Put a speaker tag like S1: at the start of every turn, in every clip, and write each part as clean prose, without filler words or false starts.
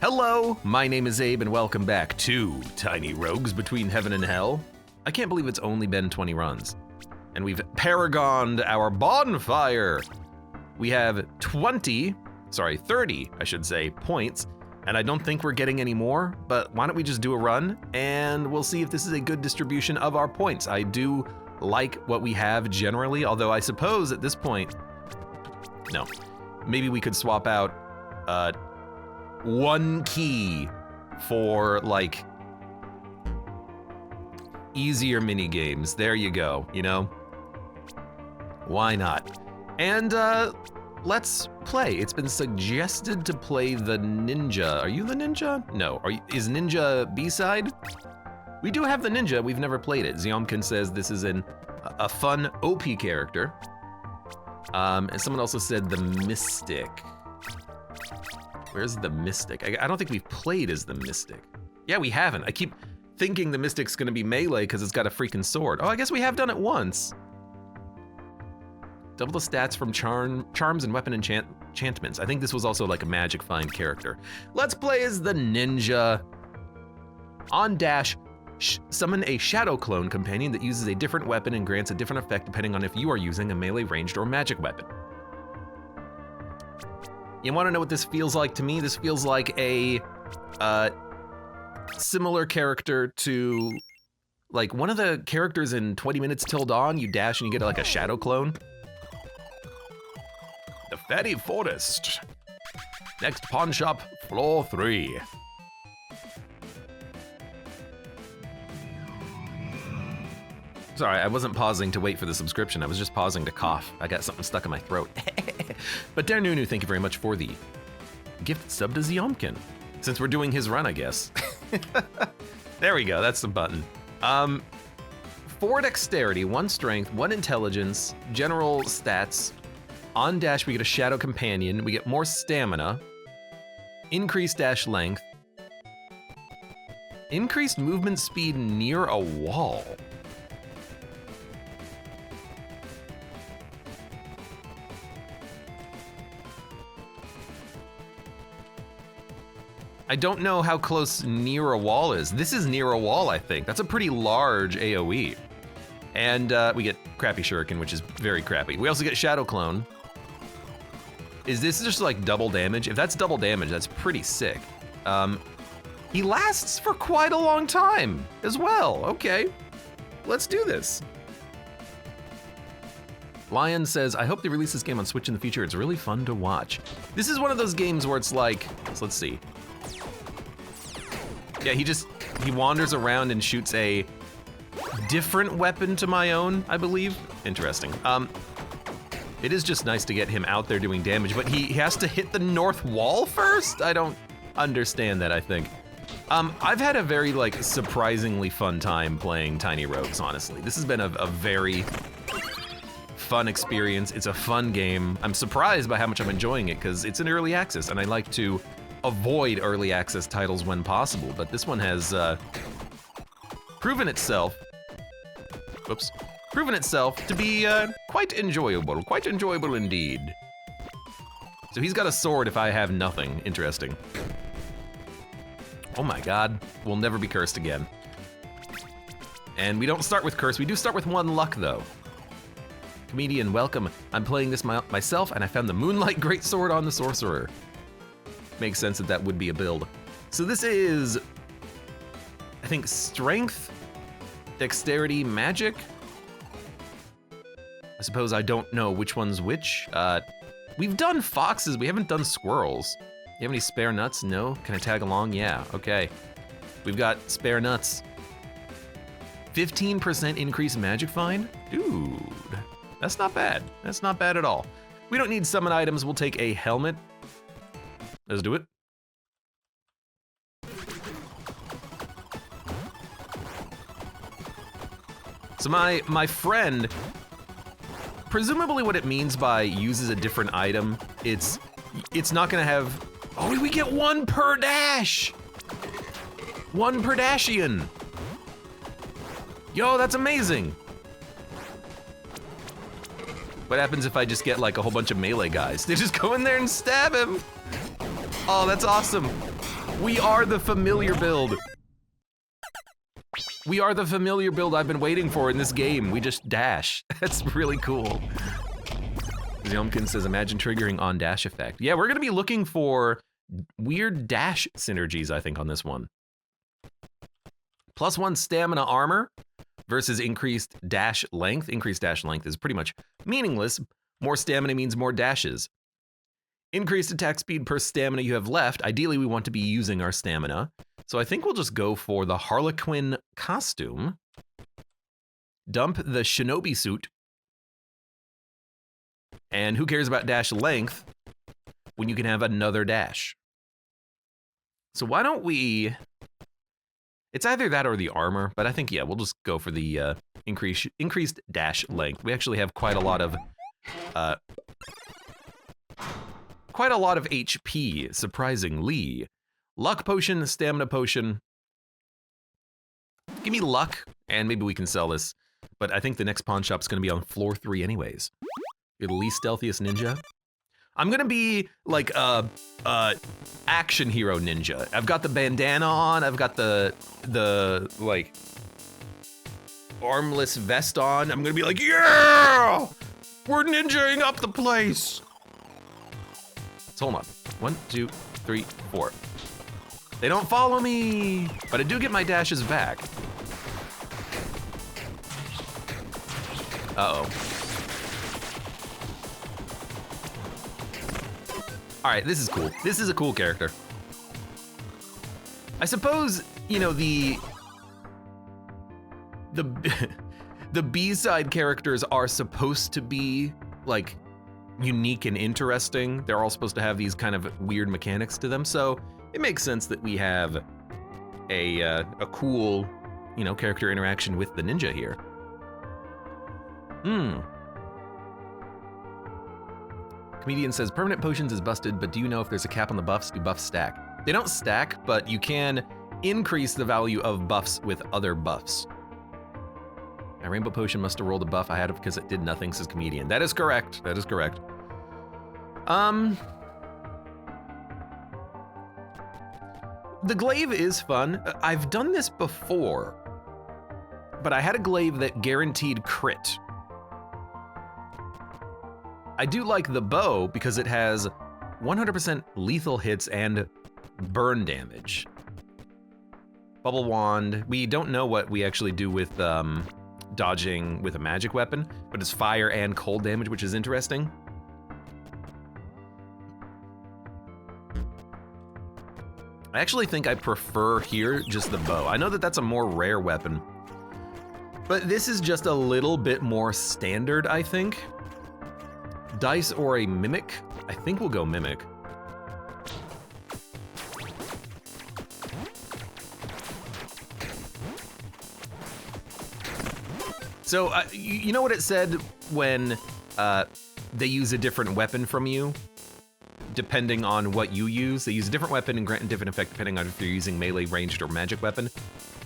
S1: Hello, my name is Abe and welcome back to Tiny Rogues Between Heaven and Hell. I can't believe it's only been 20 runs. And we've paragoned our bonfire. We have 30, I should say, points. And I don't think we're getting any more, but why don't we just do a run and we'll see if this is a good distribution of our points. I do like what we have generally, although I suppose at this point, no, maybe we could swap out one key for like easier mini games. There you go, you know? Why not? And let's play. It's been suggested to play the ninja. Are you the ninja? No. Is ninja B-side? We do have the ninja. We've never played it. Zyomkin says this is a fun OP character. And someone also said the mystic. Where's the mystic? I don't think we've played as the mystic. Yeah, we haven't. I keep thinking the mystic's gonna be melee because it's got a freaking sword. Oh, I guess we have done it once. Double the stats from charms and weapon enchantments. I think this was also like a magic find character. Let's play as the ninja. On dash, summon a shadow clone companion that uses a different weapon and grants a different effect depending on if you are using a melee, ranged, or magic weapon. You wanna know what this feels like to me? This feels like a similar character to like one of the characters in 20 Minutes Till Dawn. You dash and you get like a shadow clone. The Fatty Forest. Next pawn shop, floor 3. Sorry, I wasn't pausing to wait for the subscription. I was just pausing to cough. I got something stuck in my throat. But Dare Nunu, thank you very much for the gift sub to Zyomkin. Since we're doing his run, I guess. There we go, that's the button. 4 dexterity, 1 strength, 1 intelligence, general stats. On dash, we get a shadow companion. We get more stamina, increased dash length, increased movement speed near a wall. I don't know how close near a wall is. This is near a wall, I think. That's a pretty large AoE. And we get crappy shuriken, which is very crappy. We also get shadow clone. Is this just like double damage? If that's double damage, that's pretty sick. He lasts for quite a long time as well. Okay, let's do this. Lion says, I hope they release this game on Switch in the future. It's really fun to watch. This is one of those games where it's like, so let's see. Yeah, he wanders around and shoots a different weapon to my own, I believe. Interesting. It is just nice to get him out there doing damage, but he has to hit the north wall first? I don't understand that, I think. I've had a very like surprisingly fun time playing Tiny Rogues, honestly. This has been a very fun experience. It's a fun game. I'm surprised by how much I'm enjoying it because it's in early access and I like to avoid early access titles when possible, but this one has proven itself to be quite enjoyable indeed. So he's got a sword if I have nothing. Interesting. Oh my god, we'll never be cursed again. And we don't start with curse, we do start with 1 luck though. Comedian, welcome. I'm playing this myself and I found the Moonlight Greatsword on the Sorcerer. Makes sense that would be a build. So this is, I think, strength, dexterity, magic. I suppose I don't know which one's which. We've done foxes, we haven't done squirrels. You have any spare nuts? No? Can I tag along? Yeah, okay. We've got spare nuts. 15% increase magic find? Dude, that's not bad. That's not bad at all. We don't need summon items, we'll take a helmet. Let's do it. So my friend, presumably what it means by uses a different item, it's not gonna have, oh, we get 1 per dash! 1 per dashian. Yo, that's amazing. What happens if I just get like a whole bunch of melee guys? They just go in there and stab him. Oh, that's awesome. We are the familiar build. We are the familiar build I've been waiting for in this game. We just dash. That's really cool. Zomkin says, imagine triggering on dash effect. Yeah, we're gonna be looking for weird dash synergies, I think, on this one. +1 stamina armor versus increased dash length. Increased dash length is pretty much meaningless. More stamina means more dashes. Increased attack speed per stamina you have left. Ideally, we want to be using our stamina. So I think we'll just go for the Harlequin costume. Dump the shinobi suit. And who cares about dash length when you can have another dash? So why don't we... It's either that or the armor, but I think, yeah, we'll just go for the increased dash length. We actually have quite a lot of HP, surprisingly. Luck potion, stamina potion. Give me luck, and maybe we can sell this. But I think the next pawn shop's gonna be on floor 3 anyways. You're the least stealthiest ninja. I'm gonna be like a action hero ninja. I've got the bandana on, I've got the like armless vest on. I'm gonna be like, yeah! We're ninjaing up the place. So hold on. 1, 2, 3, 4. They don't follow me, but I do get my dashes back. Uh-oh. All right, this is cool. This is a cool character. I suppose, you know, the B-side characters are supposed to be like unique and interesting. They're all supposed to have these kind of weird mechanics to them, so it makes sense that we have a cool, you know, character interaction with the ninja here. Comedian says, permanent potions is busted, but do you know if there's a cap on the buffs? Do buffs stack? They don't stack, but you can increase the value of buffs with other buffs. My rainbow potion must have rolled a buff I had it because it did nothing, says Comedian. That is correct, that is correct. The glaive is fun. I've done this before, but I had a glaive that guaranteed crit. I do like the bow because it has 100% lethal hits and burn damage. Bubble wand, we don't know what we actually do with dodging with a magic weapon, but it's fire and cold damage, which is interesting. I actually think I prefer here just the bow. I know that that's a more rare weapon, but this is just a little bit more standard, I think. Dice or a mimic? I think we'll go mimic. So, you know what it said when they use a different weapon from you? Depending on what you use. They use a different weapon and grant a different effect depending on if they're using melee, ranged, or magic weapon.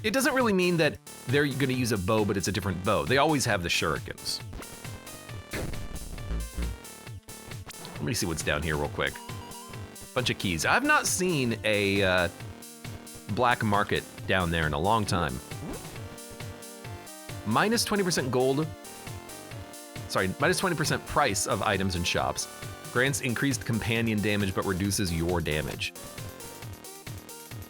S1: It doesn't really mean that they're gonna use a bow, but it's a different bow. They always have the shurikens. Let me see what's down here real quick. Bunch of keys. I've not seen a black market down there in a long time. Minus 20% gold. Sorry, minus 20% price of items in shops. Grants increased companion damage, but reduces your damage.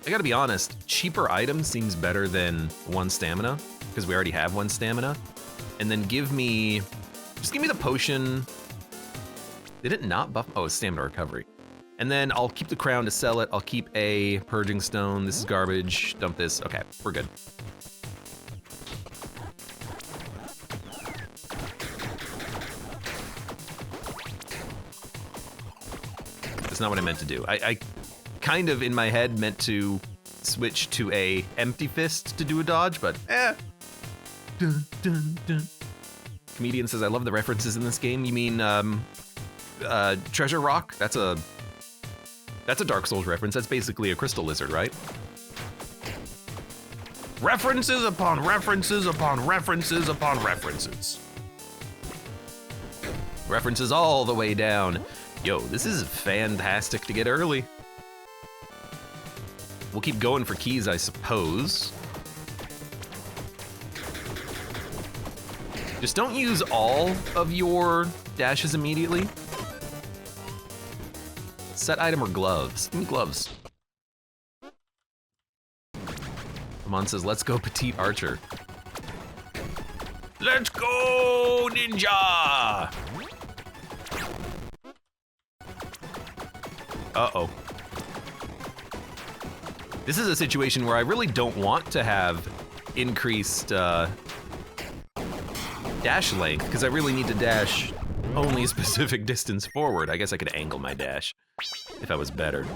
S1: I gotta be honest, cheaper items seems better than 1 stamina, because we already have 1 stamina. And then just give me the potion. Did it not buff? Oh, it's stamina recovery. And then I'll keep the crown to sell it. I'll keep a purging stone. This is garbage. Dump this. Okay, we're good. That's not what I meant to do. I kind of, in my head, meant to switch to a empty fist to do a dodge, but Dun, dun, dun. Comedian says, I love the references in this game. You mean, Treasure Rock? That's a Dark Souls reference. That's basically a crystal lizard, right? References upon references upon references upon references. References all the way down. Yo, this is fantastic to get early. We'll keep going for keys, I suppose. Just don't use all of your dashes immediately. Set item or gloves? Give me gloves. Amon says, let's go, petite archer. Let's go, ninja! Uh-oh. This is a situation where I really don't want to have increased dash length, because I really need to dash only a specific distance forward. I guess I could angle my dash if I was better.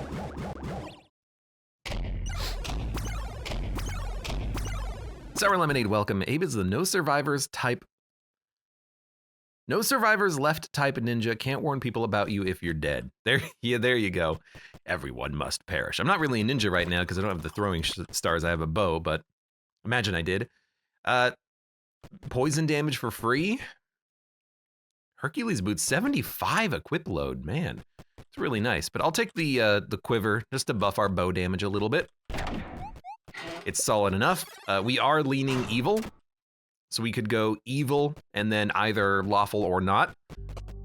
S1: Sour Lemonade, welcome. Abe is the no survivors type. No survivors left type ninja. Can't warn people about you if you're dead. There you go. Everyone must perish. I'm not really a ninja right now because I don't have the throwing stars. I have a bow, but imagine I did. Poison damage for free. Hercules boots, 75 equip load. Man, it's really nice. But I'll take the quiver just to buff our bow damage a little bit. It's solid enough. We are leaning evil, so we could go evil and then either lawful or not.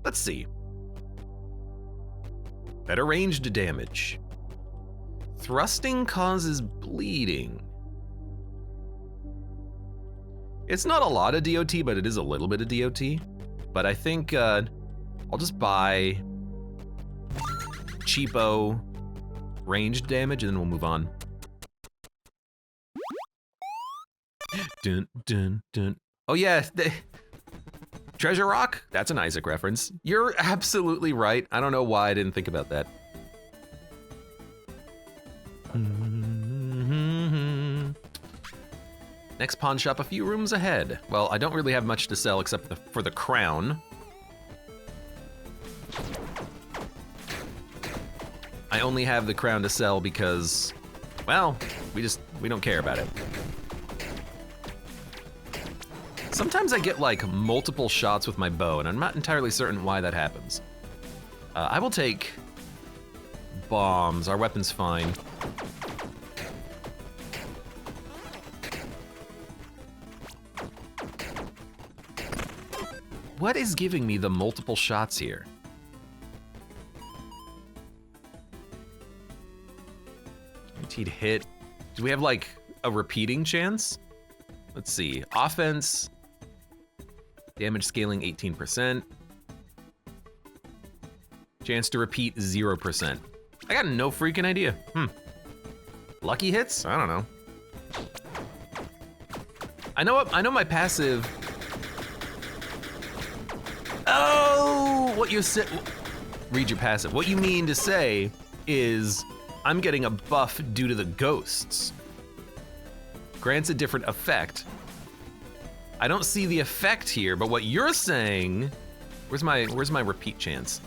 S1: Let's see. Better ranged damage. Thrusting causes bleeding. It's not a lot of DOT, but it is a little bit of DOT. But I think I'll just buy cheapo ranged damage and then we'll move on. Dun, dun, dun. Oh yeah, Treasure Rock? That's an Isaac reference. You're absolutely right. I don't know why I didn't think about that. Next pawn shop a few rooms ahead. Well, I don't really have much to sell except for the crown. I only have the crown to sell because, well, we don't care about it. Sometimes I get like multiple shots with my bow, and I'm not entirely certain why that happens. I will take bombs. Our weapon's fine. What is giving me the multiple shots here? Guaranteed hit. Do we have like a repeating chance? Let's see. Offense. Damage scaling 18%. Chance to repeat 0%. I got no freaking idea. Lucky hits? I don't know. I know my passive. Oh, what you said. Read your passive. What you mean to say is I'm getting a buff due to the ghosts. Grants a different effect. I don't see the effect here, but what you're saying, where's my repeat chance?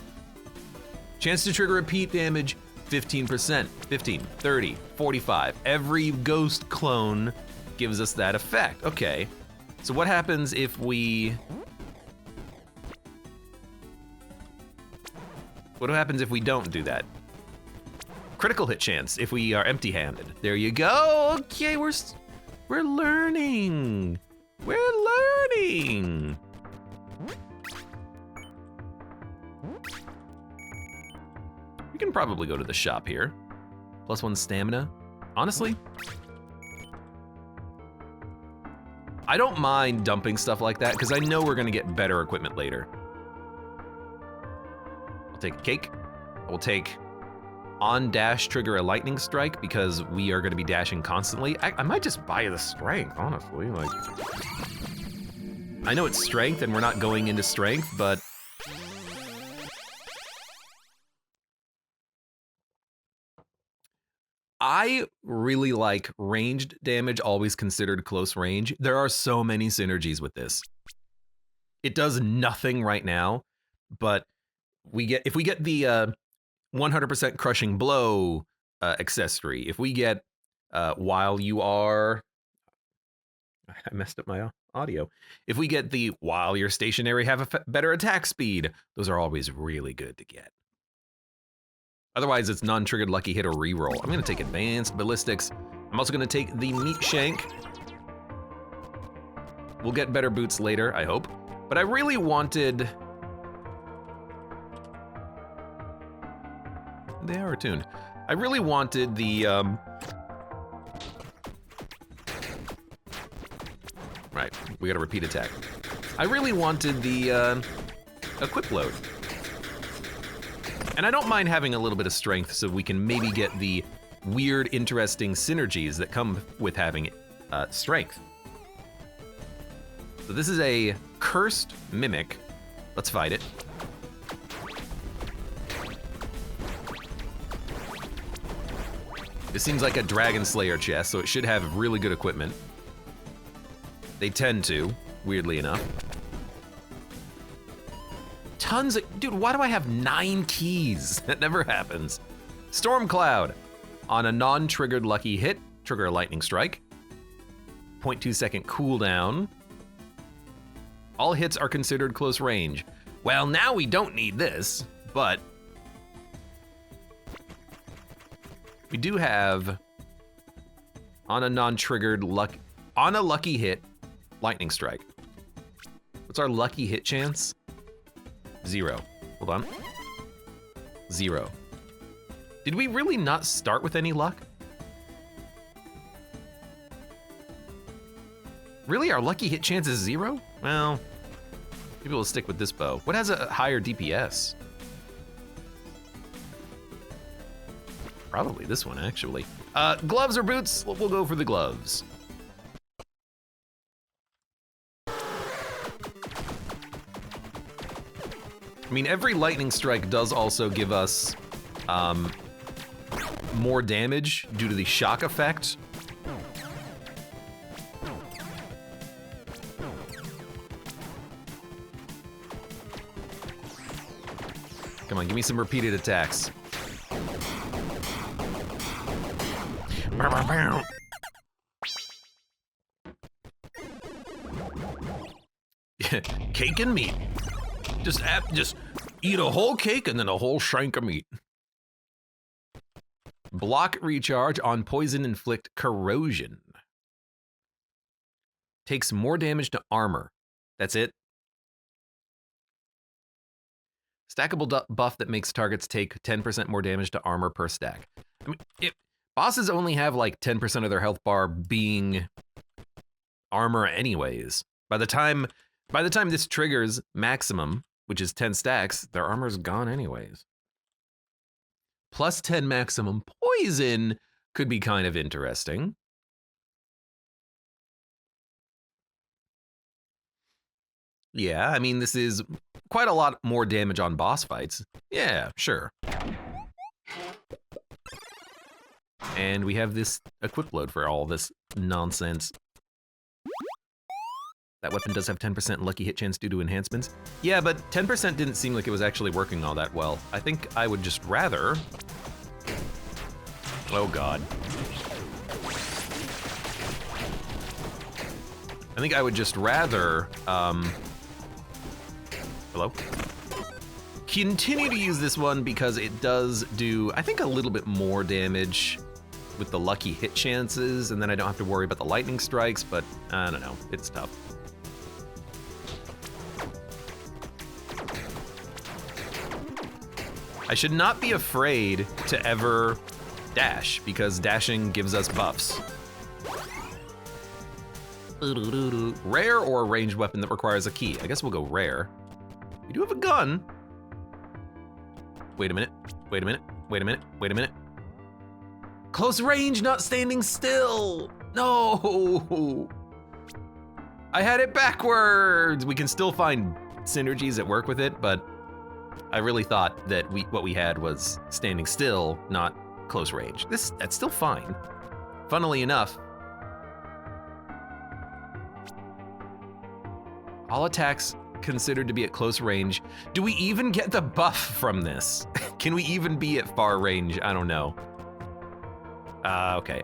S1: Chance to trigger repeat damage, 15%, 15, 30, 45. Every ghost clone gives us that effect. Okay, so what happens if we... What happens if we don't do that? Critical hit chance if we are empty-handed. There you go. Okay, we're learning. We're learning. We can probably go to the shop here. +1 stamina. Honestly, I don't mind dumping stuff like that because I know we're gonna get better equipment later. I'll take a cake. I will take on dash trigger a lightning strike because we are gonna be dashing constantly. I might just buy the strength, honestly. Like, I know it's strength and we're not going into strength, but I really like ranged damage, always considered close range. There are so many synergies with this. It does nothing right now, but if we get the 100% crushing blow accessory, if we get while you are, I messed up my audio. If we get the while you're stationary have a better attack speed, those are always really good to get. Otherwise, it's non-triggered lucky hit or reroll. I'm gonna take advanced ballistics. I'm also gonna take the meat shank. We'll get better boots later, I hope. But I really wanted... They are attuned. I really wanted the, Right, we got a repeat attack. I really wanted the, equip load. And I don't mind having a little bit of strength so we can maybe get the weird, interesting synergies that come with having strength. So this is a cursed mimic. Let's fight it. This seems like a Dragon Slayer chest, so it should have really good equipment. They tend to, weirdly enough. Tons of, dude, why do I have 9 keys? That never happens. Storm Cloud. On a non-triggered lucky hit, trigger a lightning strike. 0.2 second cooldown. All hits are considered close range. Well, now we don't need this, but we do have on a non-triggered on a lucky hit, lightning strike. What's our lucky hit chance? 0. Hold on. 0. Did we really not start with any luck? Really, our lucky hit chance is 0? Well, maybe we'll stick with this bow. What has a higher DPS? Probably this one, actually. Gloves or boots? We'll go for the gloves. I mean, every lightning strike does also give us more damage due to the shock effect. Come on, give me some repeated attacks. Cake and meat. Just eat a whole cake and then a whole shank of meat. Block recharge on poison inflict corrosion. Takes more damage to armor. That's it. Stackable buff that makes targets take 10% more damage to armor per stack. I mean, bosses only have like 10% of their health bar being armor anyways. By the time this triggers maximum, which is 10 stacks, their armor's gone anyways. Plus 10 maximum poison could be kind of interesting. Yeah, I mean, this is quite a lot more damage on boss fights. Yeah, sure. And we have this equip load for all this nonsense. That weapon does have 10% lucky hit chance due to enhancements. Yeah, but 10% didn't seem like it was actually working all that well. I think I would just rather... Oh God. I think I would just rather, hello? Continue to use this one because it does do, I think, a little bit more damage with the lucky hit chances, and then I don't have to worry about the lightning strikes, but I don't know, it's tough. I should not be afraid to ever dash, because dashing gives us buffs. Rare or a ranged weapon that requires a key? I guess we'll go rare. We do have a gun. Wait a minute, wait a minute, wait a minute, wait a minute. Close range, not standing still. No. I had it backwards. We can still find synergies that work with it, but I really thought that what we had was standing still, not close range. That's still fine. Funnily enough, all attacks considered to be at close range. Do we even get the buff from this? Can we even be at far range? I don't know. Okay,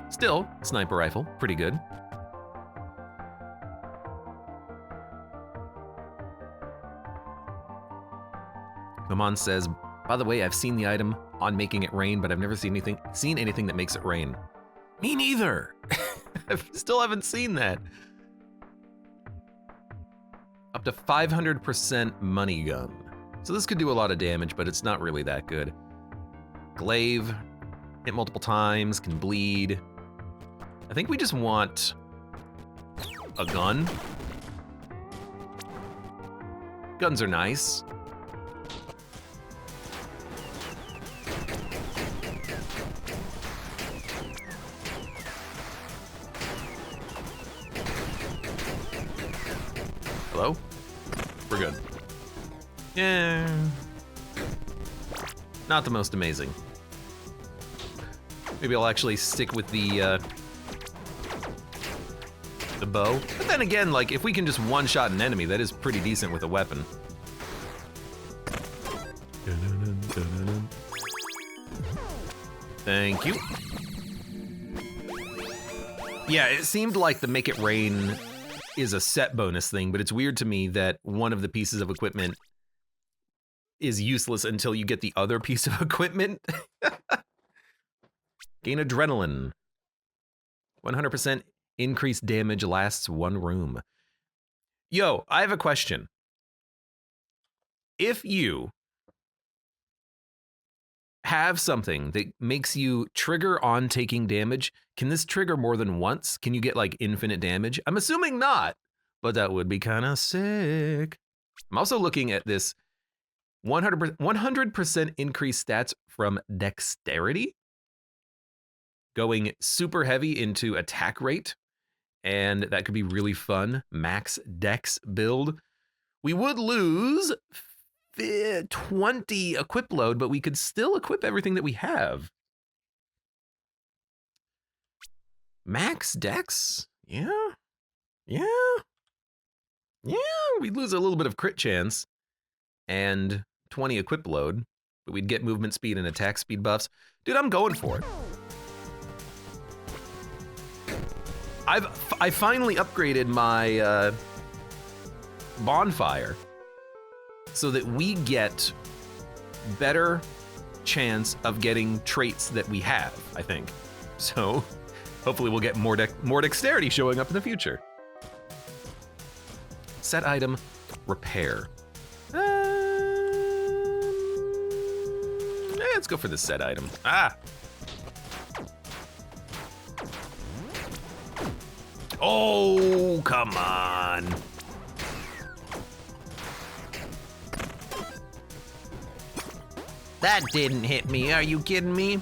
S1: still, sniper rifle, pretty good. Maman says, By the way, I've seen the item on making it rain, but I've never seen anything that makes it rain. Me neither. I still haven't seen that. Up to 500% money gun. So this could do a lot of damage, but it's not really that good. Glaive, hit multiple times, can bleed. I think we just want a gun. Guns are nice. Hello? We're good. Yeah. Not the most amazing. Maybe I'll actually stick with the bow. But then again, like, if we can just one-shot an enemy, that is pretty decent with a weapon. Thank you. Yeah, it seemed like the Make It Rain is a set bonus thing, but it's weird to me that one of the pieces of equipment is useless until you get the other piece of equipment. Gain adrenaline. 100% increased damage lasts 1 room. Yo, I have a question. If you have something that makes you trigger on taking damage, can this trigger more than once? Can you get like infinite damage? I'm assuming not, but that would be kind of sick. I'm also looking at this 100% increased stats from dexterity, going super heavy into attack rate, and that could be really fun. Max dex build. We would lose 20 equip load, but we could still equip everything that we have. Max dex? Yeah. We'd lose a little bit of crit chance and 20 equip load, but we'd get movement speed and attack speed buffs. Dude, I'm going for it. I finally upgraded my bonfire so that we get better chance of getting traits that we have, I think. So hopefully we'll get more dexterity showing up in the future. Set item, repair. Let's go for the set item. Oh, come on. That didn't hit me, are you kidding me?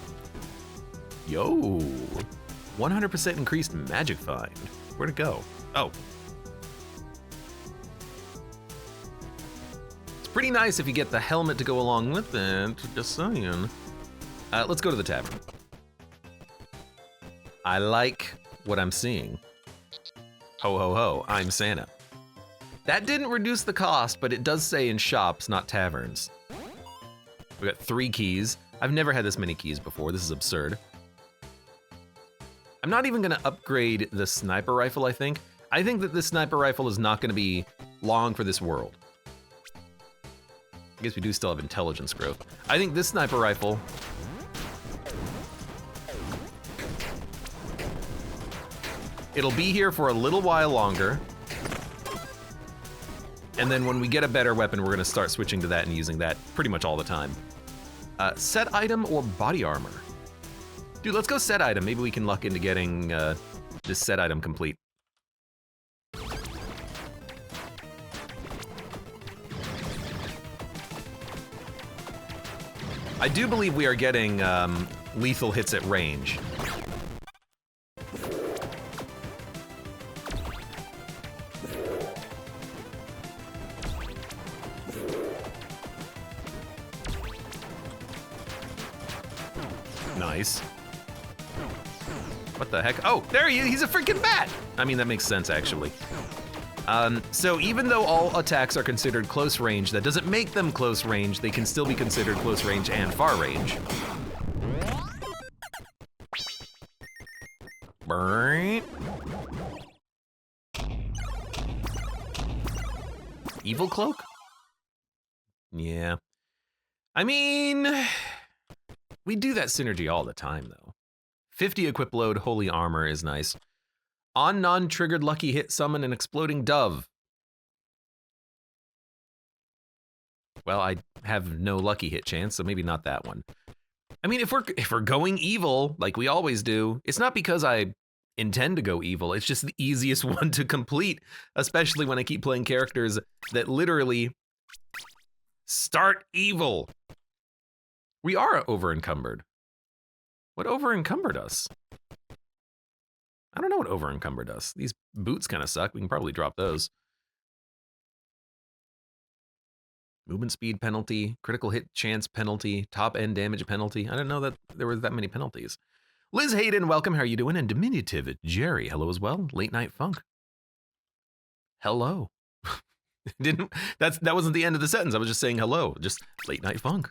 S1: Yo, 100% increased magic find. Where'd it go? Oh. It's pretty nice if you get the helmet to go along with it, just saying. Let's go to the tavern. I like what I'm seeing. Ho, ho, ho, I'm Santa. That didn't reduce the cost, but it does say in shops, not taverns. We got 3 keys. I've never had this many keys before. This is absurd. I'm not even gonna upgrade the sniper rifle, I think. I think that this sniper rifle is not gonna be long for this world. I guess we do still have intelligence growth. I think this sniper rifle it'll be here for a little while longer. And then when we get a better weapon, we're gonna start switching to that and using that pretty much all the time. Set item or body armor? Dude, let's go set item. Maybe we can luck into getting this set item complete. I do believe we are getting lethal hits at range. Nice. What the heck? Oh, there he is. He's a freaking bat. I mean, that makes sense, actually. So even though all attacks are considered close range, that doesn't make them close range. They can still be considered close range and far range. Burn. Evil cloak? Yeah. I mean, we do that synergy all the time, though. 50 equip load, holy armor is nice. On non-triggered lucky hit, summon an exploding dove. Well, I have no lucky hit chance, so maybe not that one. I mean, if we're going evil, like we always do, it's not because I intend to go evil. It's just the easiest one to complete, especially when I keep playing characters that literally start evil. We are over-encumbered. What over-encumbered us? I don't know what over-encumbered us. These boots kind of suck. We can probably drop those. Movement speed penalty, critical hit chance penalty, top end damage penalty. I didn't know that there were that many penalties. Liz Hayden, welcome. How are you doing? And diminutive Jerry, hello as well. Late night funk. Hello. That wasn't the end of the sentence. I was just saying hello. Just late night funk.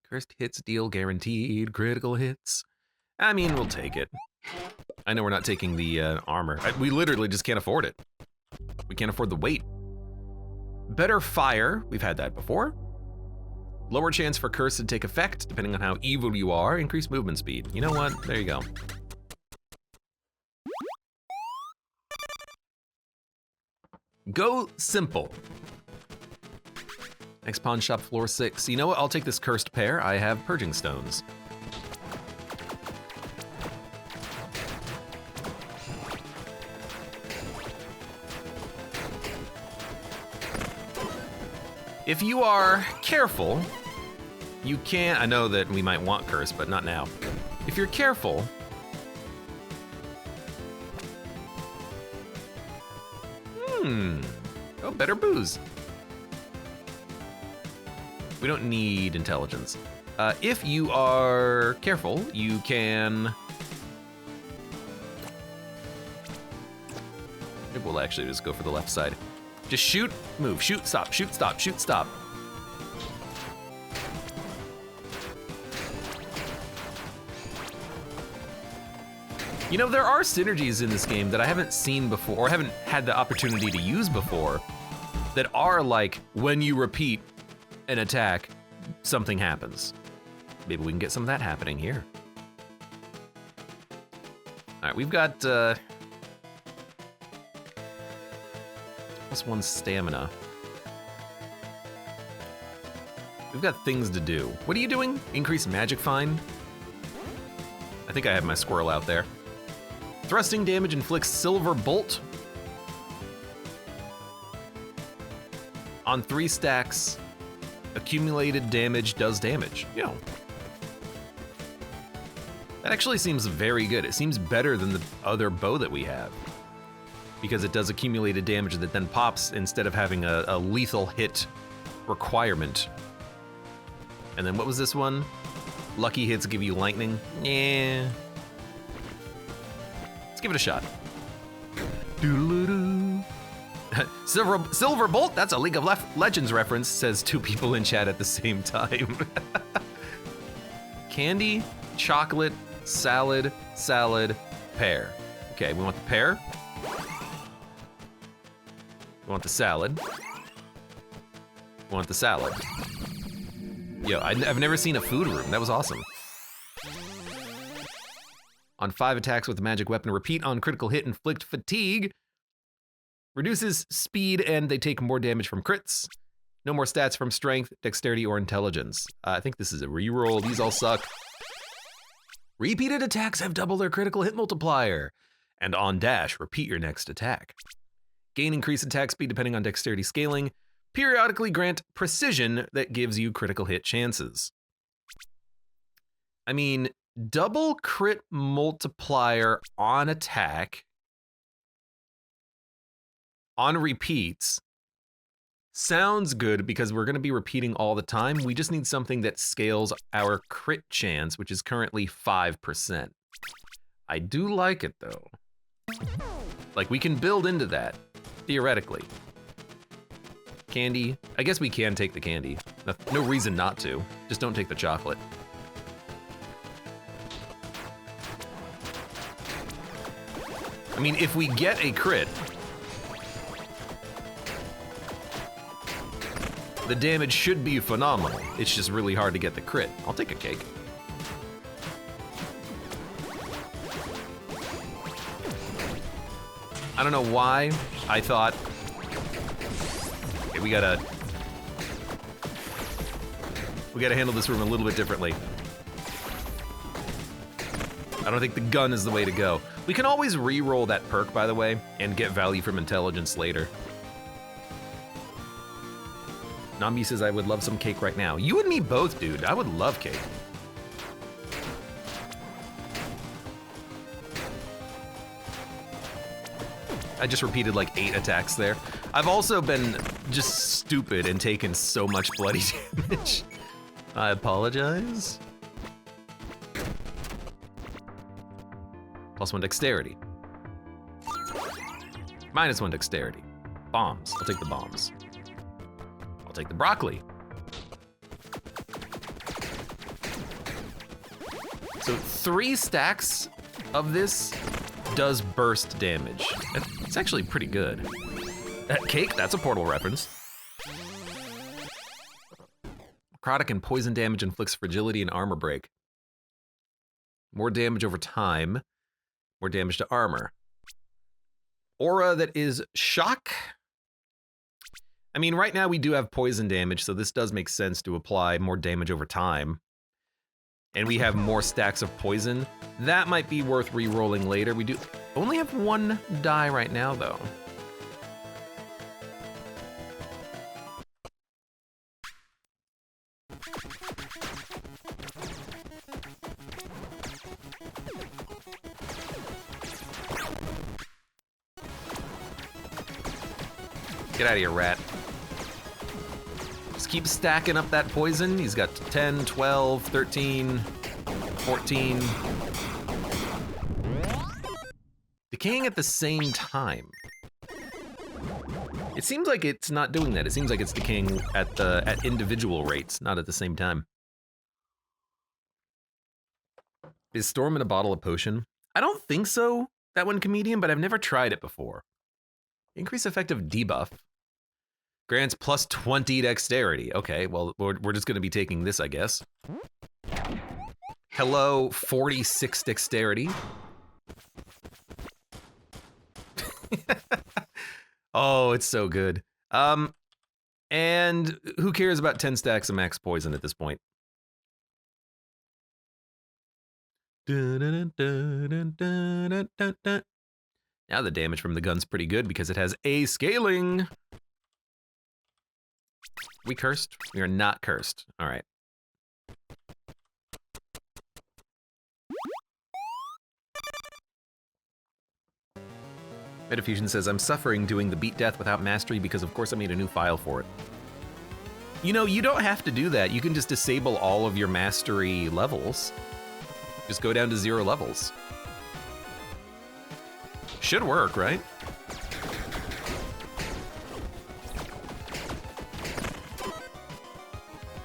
S1: Cursed hits deal guaranteed. Critical hits. I mean, we'll take it. I know we're not taking the armor. We literally just can't afford it. We can't afford the weight. Better fire. We've had that before. Lower chance for curse to take effect, depending on how evil you are. Increased movement speed. You know what? There you go. Go simple. Next pawn shop, floor 6. You know what? I'll take this cursed pair. I have purging stones. If you are careful, you can. I know that we might want curse, but not now. If you're careful, oh, better booze. We don't need intelligence. If you are careful, you can. Maybe we'll actually just go for the left side. Just shoot, move, shoot, stop, shoot, stop, shoot, stop. You know, there are synergies in this game that I haven't seen before, or haven't had the opportunity to use before, that are like, when you repeat an attack, something happens. Maybe we can get some of that happening here. All right, we've got +1 stamina. We've got things to do. What are you doing? Increase magic find? I think I have my squirrel out there. Thrusting damage inflicts silver bolt. On 3 stacks, accumulated damage does damage. You know. That actually seems very good. It seems better than the other bow that we have, because it does accumulated damage that then pops instead of having a lethal hit requirement. And then what was this one? Lucky hits give you lightning. Yeah. Let's give it a shot. Doodle-doo. Silver Bolt, that's a League of Legends reference, says 2 people in chat at the same time. Candy, chocolate, salad, pear. Okay, we want the pear. We want the salad. We want the salad. Yo, I've never seen a food room. That was awesome. On 5 attacks with a magic weapon, repeat on critical hit, inflict fatigue. Reduces speed and they take more damage from crits. No more stats from strength, dexterity, or intelligence. I think this is a reroll. These all suck. Repeated attacks have double their critical hit multiplier. And on dash, repeat your next attack. Gain increased attack speed depending on dexterity scaling. Periodically grant precision that gives you critical hit chances. I mean, double crit multiplier on attack, on repeats, sounds good because we're going to be repeating all the time. We just need something that scales our crit chance, which is currently 5%. I do like it though. Like, we can build into that, theoretically. Candy, I guess we can take the candy. No reason not to, just don't take the chocolate. I mean, if we get a crit, The damage should be phenomenal. It's just really hard to get the crit. I'll take a cake. I don't know why I thought, okay, we gotta handle this room a little bit differently. I don't think the gun is the way to go. We can always re-roll that perk, by the way, and get value from intelligence later. Nambi says, I would love some cake right now. You and me both, dude. I would love cake. I just repeated like 8 attacks there. I've also been just stupid and taken so much bloody damage. I apologize. +1 dexterity. -1 dexterity. Bombs. I'll take the bombs. I'll take the broccoli. So 3 stacks of this does burst damage. It's actually pretty good. Cake, that's a Portal reference. Necrotic and poison damage inflicts fragility and armor break. More damage over time. More damage to armor. Aura that is shock. I mean, right now we do have poison damage, so this does make sense to apply more damage over time. And we have more stacks of poison. That might be worth re-rolling later. We do only have 1 die right now, though. Get out of here, rat. Just keep stacking up that poison. He's got 10, 12, 13, 14. Decaying at the same time. It seems like it's not doing that. It seems like it's decaying at individual rates, not at the same time. Is Storm in a bottle of potion? I don't think so, that one comedian, but I've never tried it before. Increase effective debuff. Grants +20 dexterity. Okay, well, we're just gonna be taking this, I guess. Hello, 46 dexterity. Oh, it's so good. And who cares about 10 stacks of max poison at this point? Now the damage from the gun's pretty good because it has A scaling. We cursed? We are not cursed. All right. Metafusion says, I'm suffering doing the beat death without mastery because of course I made a new file for it. You know, you don't have to do that. You can just disable all of your mastery levels. Just go down to 0 levels. Should work, right?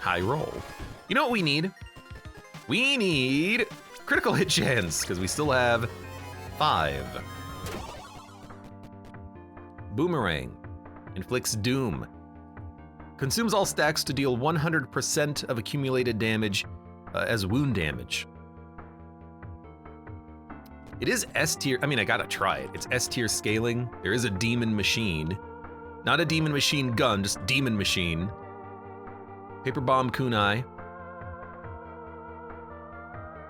S1: High roll. You know what we need? We need critical hit chance, because we still have 5. Boomerang. Inflicts doom. Consumes all stacks to deal 100% of accumulated damage as wound damage. It is S tier. I mean, I gotta try it. It's S tier scaling. There is a demon machine. Not a demon machine gun, just demon machine. Paper bomb kunai.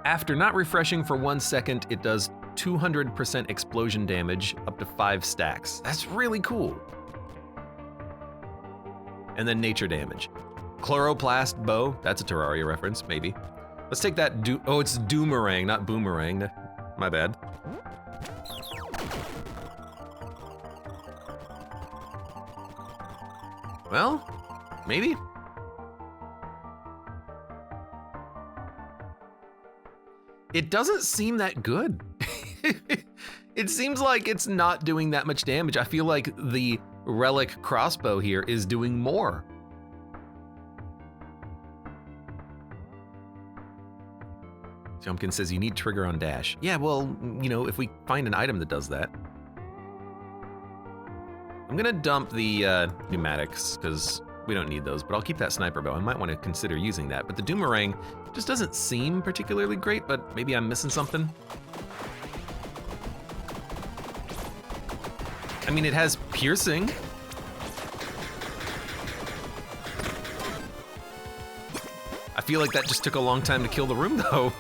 S1: After not refreshing for 1 second, it does 200% explosion damage up to 5 stacks. That's really cool. And then nature damage. Chloroplast bow. That's a Terraria reference, maybe. Let's take that. Oh, it's Doomerang, not Boomerang. My bad. Well, maybe. It doesn't seem that good. It seems like it's not doing that much damage. I feel like the relic crossbow here is doing more. Jumpkin says you need trigger on dash. Yeah, well, you know, if we find an item that does that. I'm gonna dump the pneumatics, because We don't need those, but I'll keep that sniper bow. I might want to consider using that. But the Doomerang just doesn't seem particularly great, but maybe I'm missing something. I mean, it has piercing. I feel like that just took a long time to kill the room, though.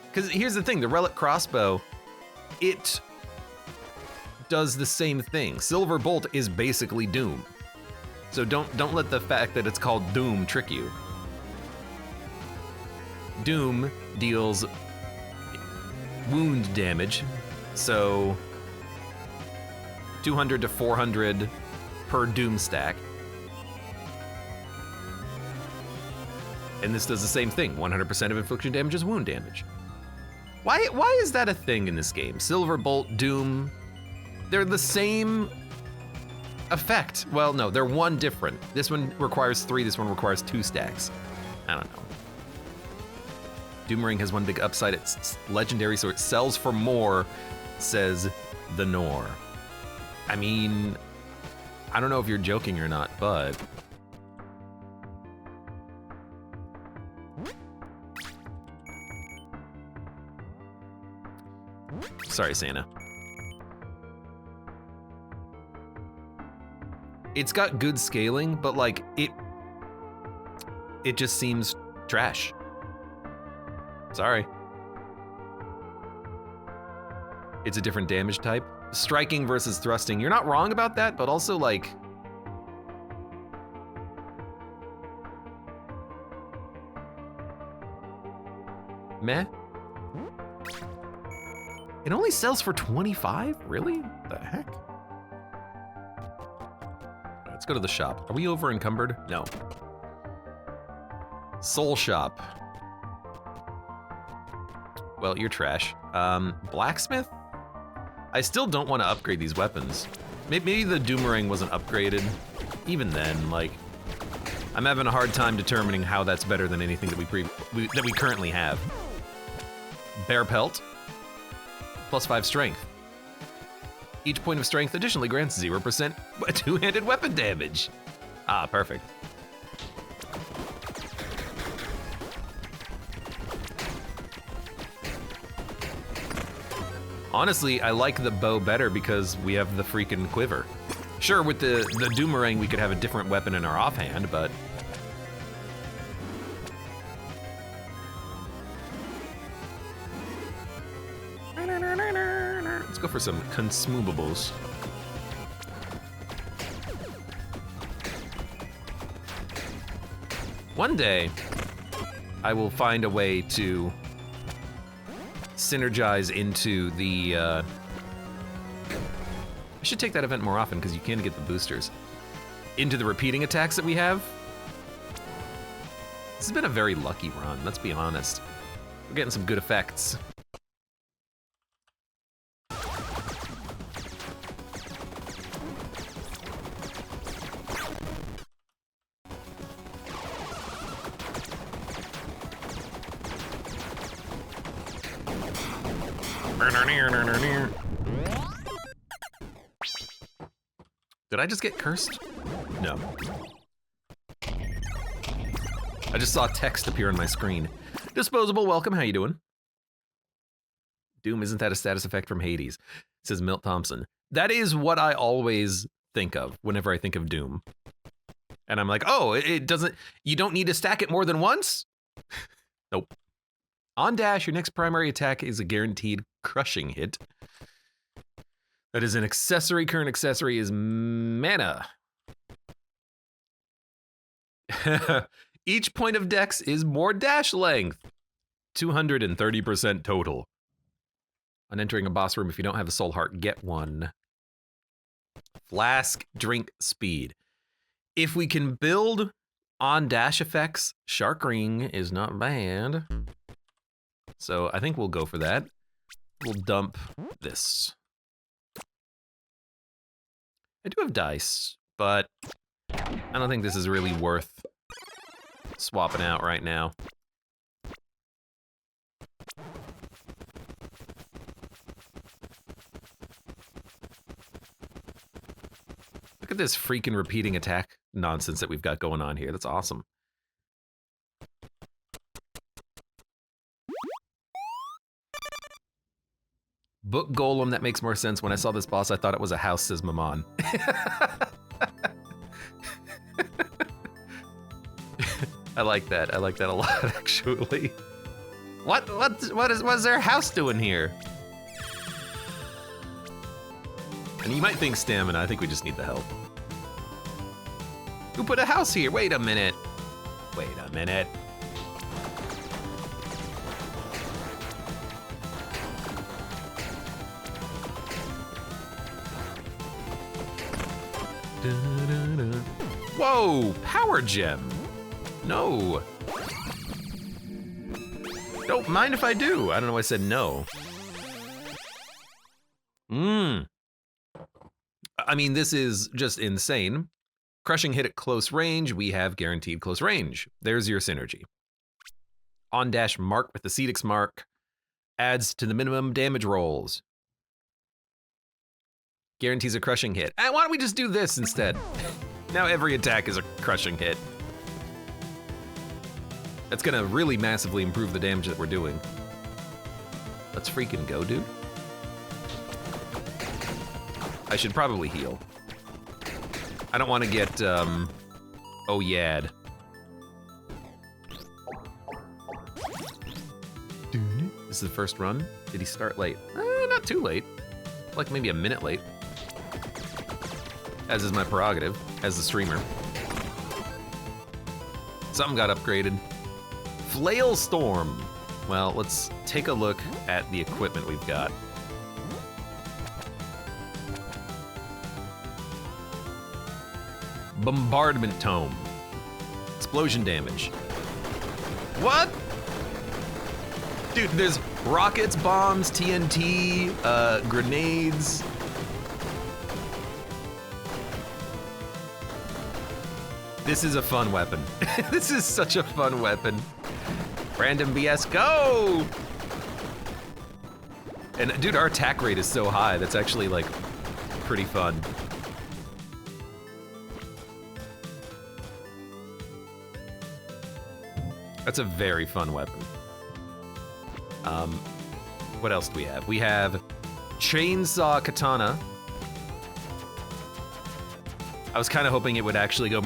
S1: Because here's the thing, the Relic Crossbow, it does the same thing. Silver Bolt is basically Doom. So don't let the fact that it's called Doom trick you. Doom deals wound damage, so 200 to 400 per Doom stack. And this does the same thing, 100% of infliction damage is wound damage. Why is that a thing in this game? Silver Bolt, Doom, they're the same effect. Well, no, they're one different. This one requires 3, this one requires 2 stacks. I don't know. Doomerang has one big upside, it's legendary, so it sells for more, says the Nor. I mean, I don't know if you're joking or not, but sorry, Santa. It's got good scaling, but like it just seems trash. Sorry. It's a different damage type. Striking versus thrusting. You're not wrong about that, but also like meh. It only sells for 25? Really? What the heck? Let's go to the shop. Are we over encumbered? No. Soul shop. Well, you're trash. Blacksmith? I still don't want to upgrade these weapons. Maybe the Doomerang wasn't upgraded. Even then, like, I'm having a hard time determining how that's better than anything that we currently have. Bear pelt. +5 strength. Each point of strength additionally grants 0% two-handed weapon damage. Ah, perfect. Honestly, I like the bow better because we have the freaking quiver. Sure, with the Doomerang, we could have a different weapon in our offhand, but let's go for some consumables. One day, I will find a way to synergize into the, I should take that event more often because you can get the boosters. Into the repeating attacks that we have. This has been a very lucky run, let's be honest. We're getting some good effects. Did I just get cursed? No. I just saw text appear on my screen. Disposable, welcome, how you doing? Doom, isn't that a status effect from Hades? Says Milt Thompson. That is what I always think of whenever I think of Doom. And I'm like, oh, it doesn't, you don't need to stack it more than once? Nope. On dash, your next primary attack is a guaranteed crushing hit. That is an accessory. Current accessory is mana. Each point of dex is more dash length. 230% total. On entering a boss room, if you don't have a soul heart, get one. Flask drink speed. If we can build on dash effects, Shark Ring is not bad. So I think we'll go for that. We'll dump this. I do have dice, but I don't think this is really worth swapping out right now. Look at this freaking repeating attack nonsense that we've got going on here. That's awesome. Book Golem, that makes more sense. When I saw this boss, I thought it was a house, says Maman. I like that. I like that a lot, actually. What's their house doing here? And you might think stamina. I think we just need the help. Who put a house here? Wait a minute. Wait a minute. Whoa, power gem. No. Don't mind if I do. I don't know why I said no. I mean, this is just insane. Crushing hit at close range, we have guaranteed close range. There's your synergy. On dash mark with the Cedix mark adds to the minimum damage rolls. Guarantees a crushing hit. Why don't we just do this instead? Now every attack is a crushing hit. That's gonna really massively improve the damage that we're doing. Let's freaking go, dude. I should probably heal. I don't want to get, oh yad. This is the first run. Did he start late? Not too late. Like maybe a minute late. As is my prerogative, as the streamer. Something got upgraded. Flail Storm. Well, let's take a look at the equipment we've got. Bombardment Tome. Explosion damage. What? Dude, there's rockets, bombs, TNT, grenades. This is a fun weapon. This is such a fun weapon. Random BS, go! And dude, our attack rate is so high. That's actually like pretty fun. That's a very fun weapon. What else do we have? We have Chainsaw Katana. I was kind of hoping it would actually go.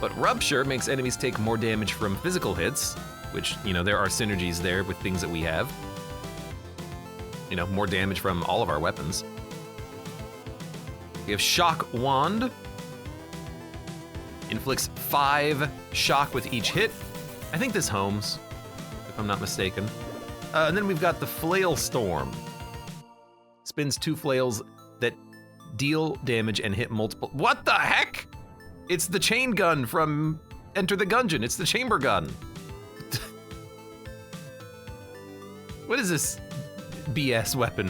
S1: But Rupture makes enemies take more damage from physical hits, which, you know, there are synergies there with things that we have. You know, more damage from all of our weapons. We have Shock Wand. Inflicts 5 shock with each hit. I think this homes, if I'm not mistaken. And then we've got the Flail Storm. Spins 2 flails that deal damage and hit multiple. What the heck? It's the chain gun from Enter the Gungeon. It's the chamber gun. What is this BS weapon?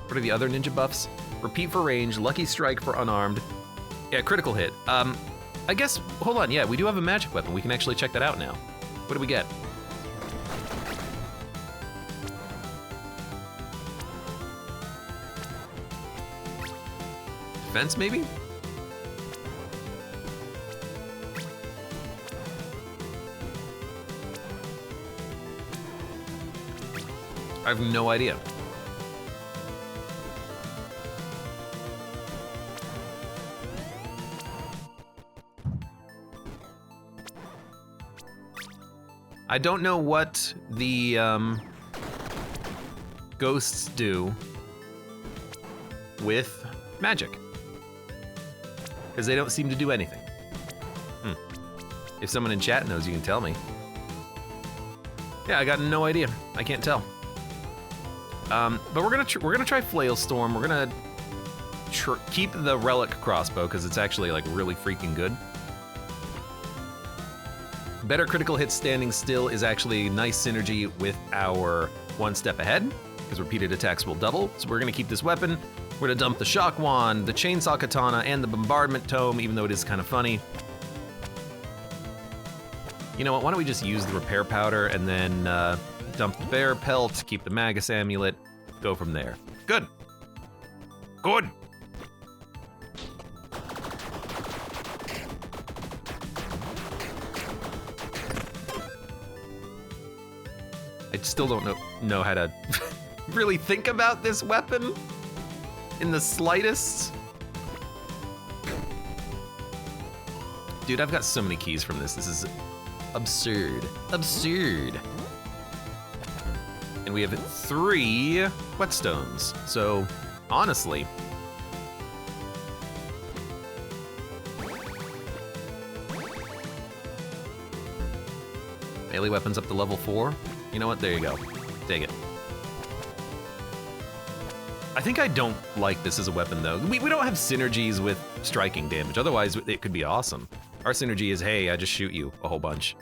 S1: What are the other ninja buffs? Repeat for range, lucky strike for unarmed. Yeah, critical hit. I guess, hold on, yeah, we do have a magic weapon. We can actually check that out now. What do we get? Defense, maybe? I have no idea. I don't know what the ghosts do with magic, because they don't seem to do anything. If someone in chat knows, you can tell me. Yeah, I got no idea. I can't tell. But we're gonna try Flail Storm. We're gonna keep the Relic Crossbow because it's actually like really freaking good. Better critical hit standing still is actually nice synergy with our one step ahead, because repeated attacks will double. So we're gonna keep this weapon. We're gonna dump the Shock Wand, the Chainsaw Katana, and the Bombardment Tome, even though it is kind of funny. You know what, why don't we just use the Repair Powder and then dump the Bear Pelt, keep the Magus Amulet, go from there. Good. Good. I still don't know how to really think about this weapon in the slightest. Dude, I've got so many keys from this. This is absurd. Absurd. And we have 3 whetstones. So, honestly, melee weapons up to level 4. You know what? There you go. Take it. I think I don't like this as a weapon, though. We don't have synergies with striking damage. Otherwise, it could be awesome. Our synergy is, hey, I just shoot you a whole bunch.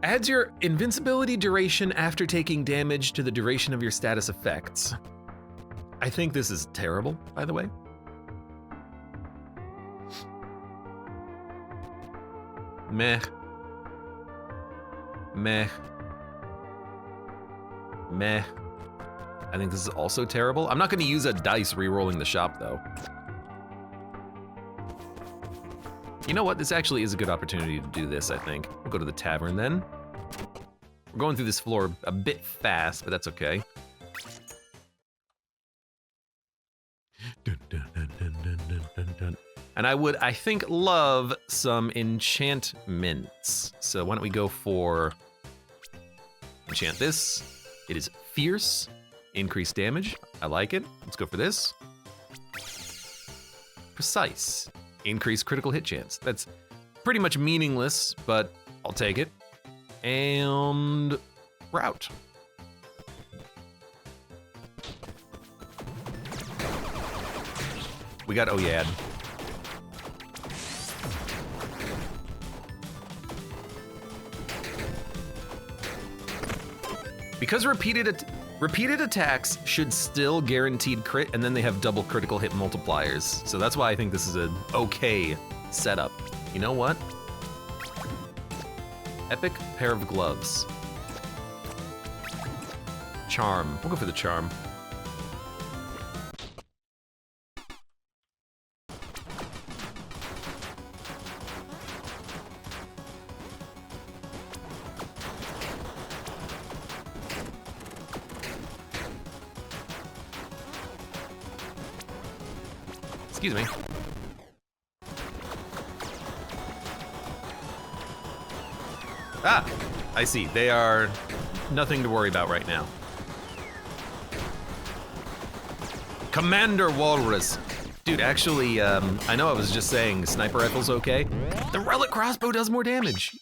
S1: Adds your invincibility duration after taking damage to the duration of your status effects. I think this is terrible, by the way. Meh. Meh. Meh. I think this is also terrible. I'm not gonna use a dice re-rolling the shop, though. You know what? This actually is a good opportunity to do this, I think. We'll go to the tavern then. We're going through this floor a bit fast, but that's okay. Dun, dun, dun, dun, dun, dun, dun, dun. And I would, I think, love some enchantments. So why don't we go for enchant this. It is fierce, increased damage. I like it. Let's go for this. Precise, increased critical hit chance. That's pretty much meaningless, but I'll take it. And route. We got Oyad. Because repeated attacks should still guaranteed crit, and then they have double critical hit multipliers. So that's why I think this is an okay setup. You know what? Epic pair of gloves. Charm. We'll go for the charm. Excuse me. Ah, I see. They are nothing to worry about right now. Commander Walrus. Dude, actually, I know I was just saying sniper rifle's okay. The relic crossbow does more damage.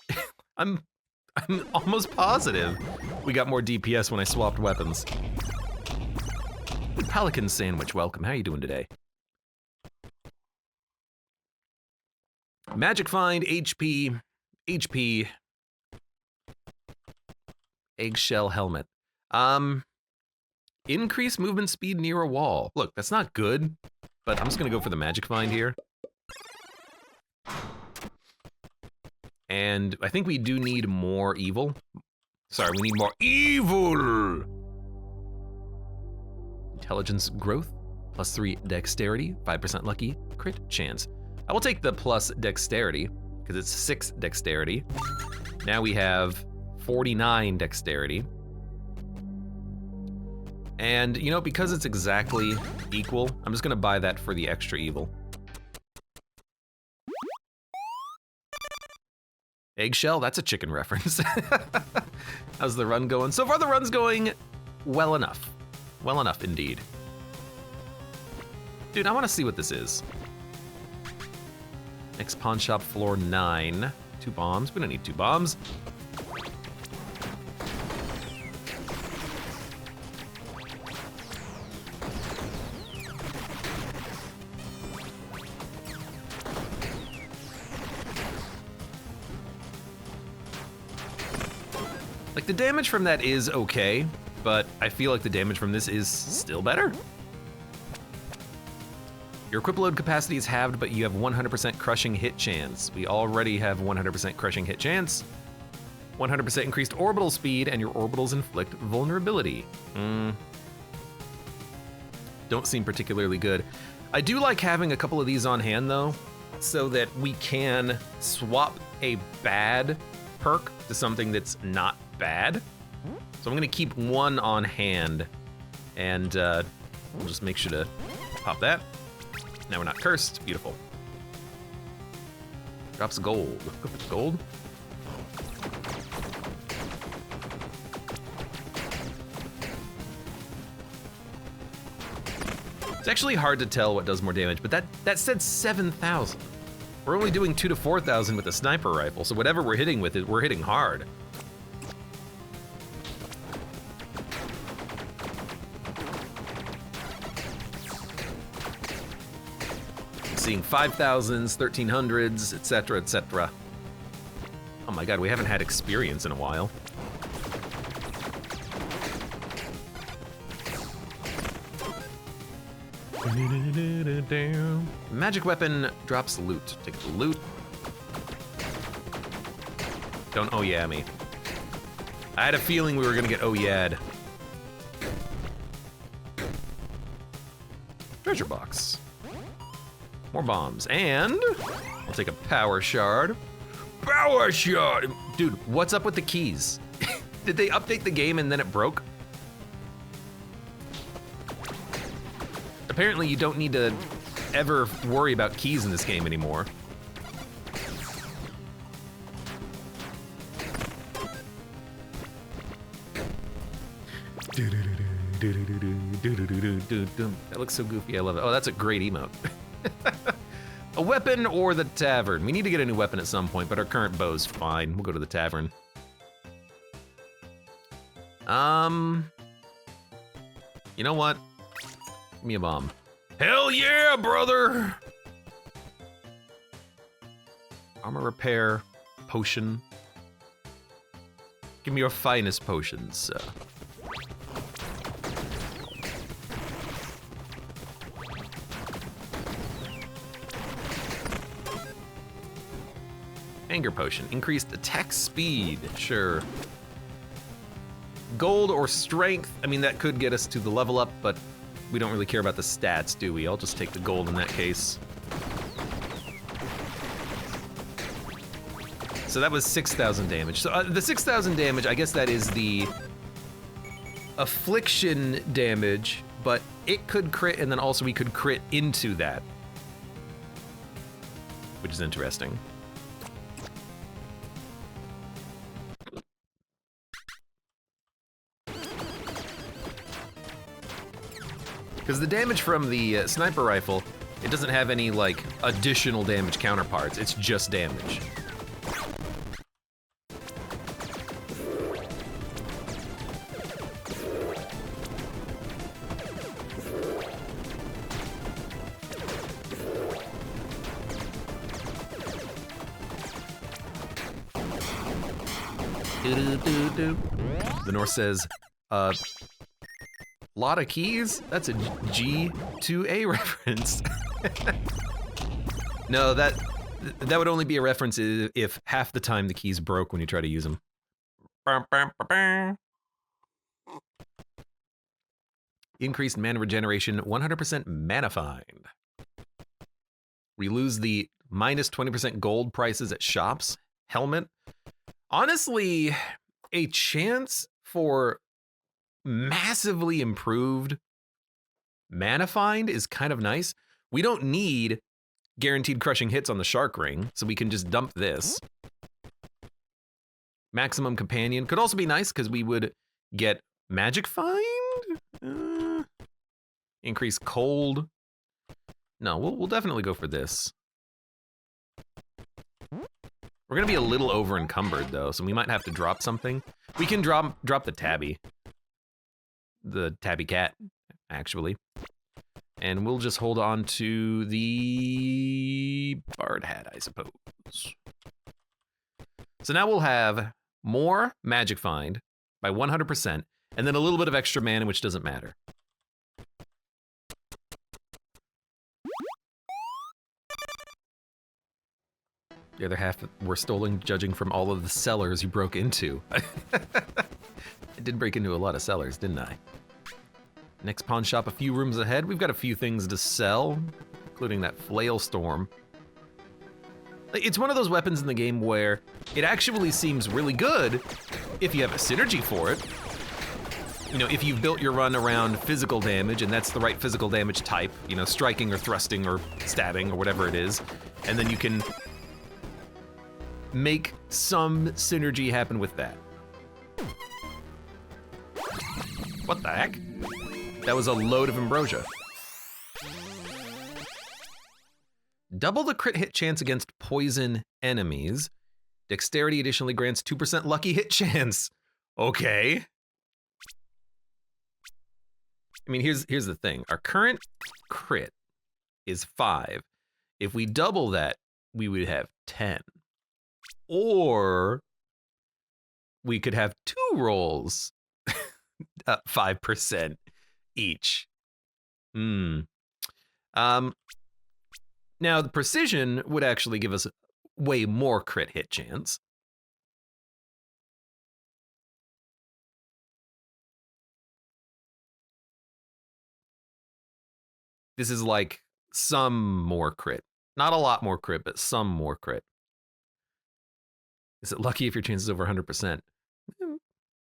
S1: I'm almost positive we got more DPS when I swapped weapons. Pelican Sandwich, welcome. How you doing today? Magic Find, HP, Eggshell Helmet. Increase movement speed near a wall. Look, that's not good, but I'm just gonna go for the Magic Find here. And I think we do need more evil. Sorry, we need more evil! Intelligence growth, +3 dexterity, 5% lucky, crit chance. I will take the plus dexterity, because it's 6 dexterity. Now we have 49 dexterity. And, you know, because it's exactly equal, I'm just gonna buy that for the extra evil. Eggshell, that's a chicken reference. How's the run going? So far the run's going well enough. Well enough indeed. Dude, I wanna see what this is. Next pawn shop, floor 9. 2 bombs, we don't need 2 bombs. Like, the damage from that is okay, but I feel like the damage from this is still better. Your equip load capacity is halved, but you have 100% crushing hit chance. We already have 100% crushing hit chance. 100% increased orbital speed, and your orbitals inflict vulnerability. Don't seem particularly good. I do like having a couple of these on hand though, so that we can swap a bad perk to something that's not bad. So I'm gonna keep one on hand, and we'll just make sure to pop that. Now we're not cursed, beautiful. Drops gold, gold. It's actually hard to tell what does more damage, but that said 7,000. We're only doing 2,000 to 4,000 with a sniper rifle, so whatever we're hitting with it, we're hitting hard. Seeing 5,000s, 1,300s, etc., etc. Oh my god, we haven't had experience in a while. Magic weapon drops loot. Take the loot. Don't oh yeah me. I had a feeling we were gonna get oh yeah'd. Treasure box. More bombs, and I'll take a power shard. Power shard! Dude, what's up with the keys? Did they update the game and then it broke? Apparently you don't need to ever worry about keys in this game anymore. That looks so goofy, I love it. Oh, that's a great emote. A weapon or the tavern? We need to get a new weapon at some point, but our current bow's fine. We'll go to the tavern. You know what? Give me a bomb. Hell yeah, brother! Armor repair, potion. Give me your finest potions. Anger potion, increased attack speed, sure. Gold or strength, I mean that could get us to the level up, but we don't really care about the stats, do we? I'll just take the gold in that case. So that was 6,000 damage. So the 6,000 damage, I guess that is the affliction damage, but it could crit and then also we could crit into that, which is interesting. Because the damage from the sniper rifle, it doesn't have any like additional damage counterparts, it's just damage. The North says, lot of keys? That's a G2A reference. No, that would only be a reference if half the time the keys broke when you try to use them. Increased mana regeneration, 100% mana find. We lose the minus 20% gold prices at shops. Helmet. Honestly, a chance for massively improved mana find is kind of nice. We don't need guaranteed crushing hits on the shark ring, so we can just dump this. Maximum companion could also be nice because we would get magic find. Increase cold. No, we'll definitely go for this. We're gonna be a little over encumbered though, so we might have to drop something. We can drop the tabby. The tabby cat, actually. And we'll just hold on to the bard hat, I suppose. So now we'll have more magic find by 100%, and then a little bit of extra mana, which doesn't matter. The other half were stolen, judging from all of the cellars you broke into. I did break into a lot of cellars, didn't I? Next pawn shop a few rooms ahead. We've got a few things to sell, including that flail storm. It's one of those weapons in the game where it actually seems really good if you have a synergy for it. You know, if you've built your run around physical damage, and that's the right physical damage type, you know, striking or thrusting or stabbing or whatever it is, and then you can make some synergy happen with that. What the heck? That was a load of ambrosia. Double the crit hit chance against poison enemies. Dexterity additionally grants 2% lucky hit chance. Okay. I mean, here's the thing. Our current crit is 5. If we double that, we would have 10. Or we could have 2 rolls, 5% each. Now, the precision would actually give us way more crit hit chance. This is like some more crit. Not a lot more crit, but some more crit. Is it lucky if your chance is over 100%?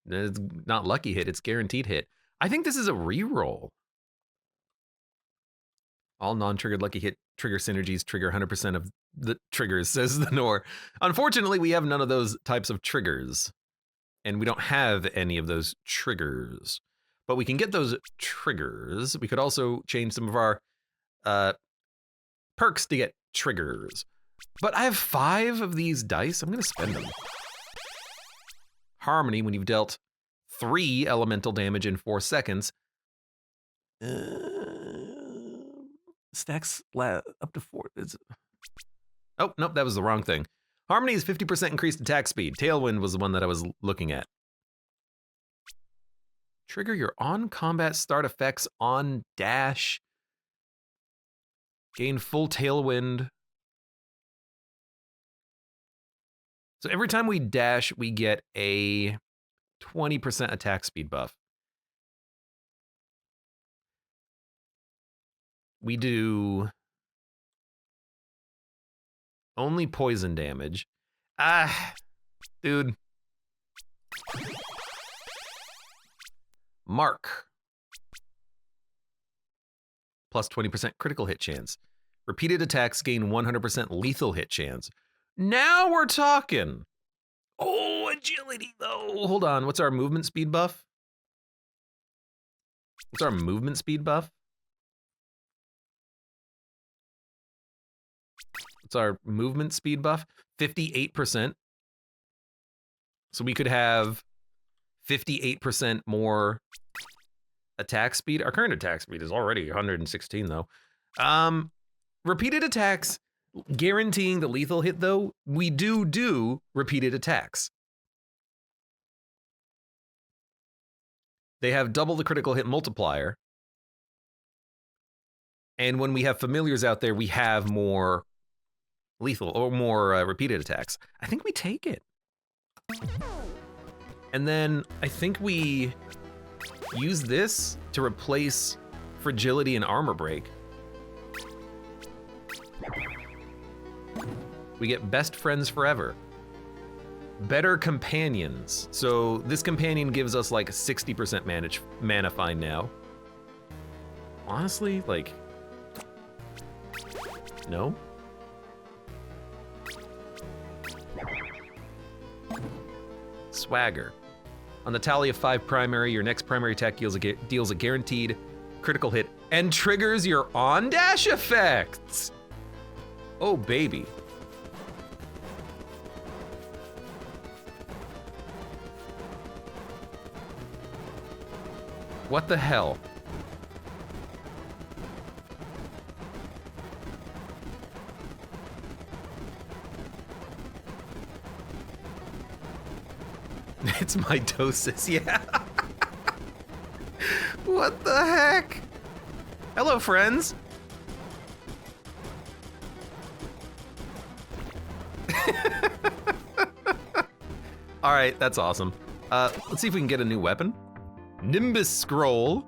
S1: It's not lucky hit, it's guaranteed hit. I think this is a reroll. All non-triggered lucky hit trigger synergies trigger 100% of the triggers, says the Nor. Unfortunately, we have none of those types of triggers. And we don't have any of those triggers. But we can get those triggers. We could also change some of our perks to get triggers. But I have 5 of these dice. I'm going to spend them. Harmony, when you've dealt 3 elemental damage in 4 seconds. Stacks up to 4. Oh, nope, that was the wrong thing. Harmony is 50% increased attack speed. Tailwind was the one that I was looking at. Trigger your on-combat start effects on dash. Gain full tailwind. So every time we dash, we get a 20% attack speed buff. We do only poison damage. Dude. Mark. Plus 20% critical hit chance. Repeated attacks gain 100% lethal hit chance. Now we're talking. Oh, agility though. Hold on, what's our movement speed buff? What's our movement speed buff? What's our movement speed buff? 58%. So we could have 58% more attack speed. Our current attack speed is already 116 though. Repeated attacks, guaranteeing the lethal hit though, we do repeated attacks. They have double the critical hit multiplier. And when we have familiars out there, we have more lethal or more repeated attacks. I think we take it. And then I think we use this to replace fragility and armor break. We get best friends forever. Better companions. So this companion gives us like a 60% mana find now. Honestly, like, no. Swagger. On the tally of 5 primary, your next primary attack deals a guaranteed critical hit and triggers your on-dash effects. Oh, baby. What the hell? It's mitosis, yeah. What the heck? Hello, friends. All right, that's awesome. Let's see if we can get a new weapon. Nimbus Scroll.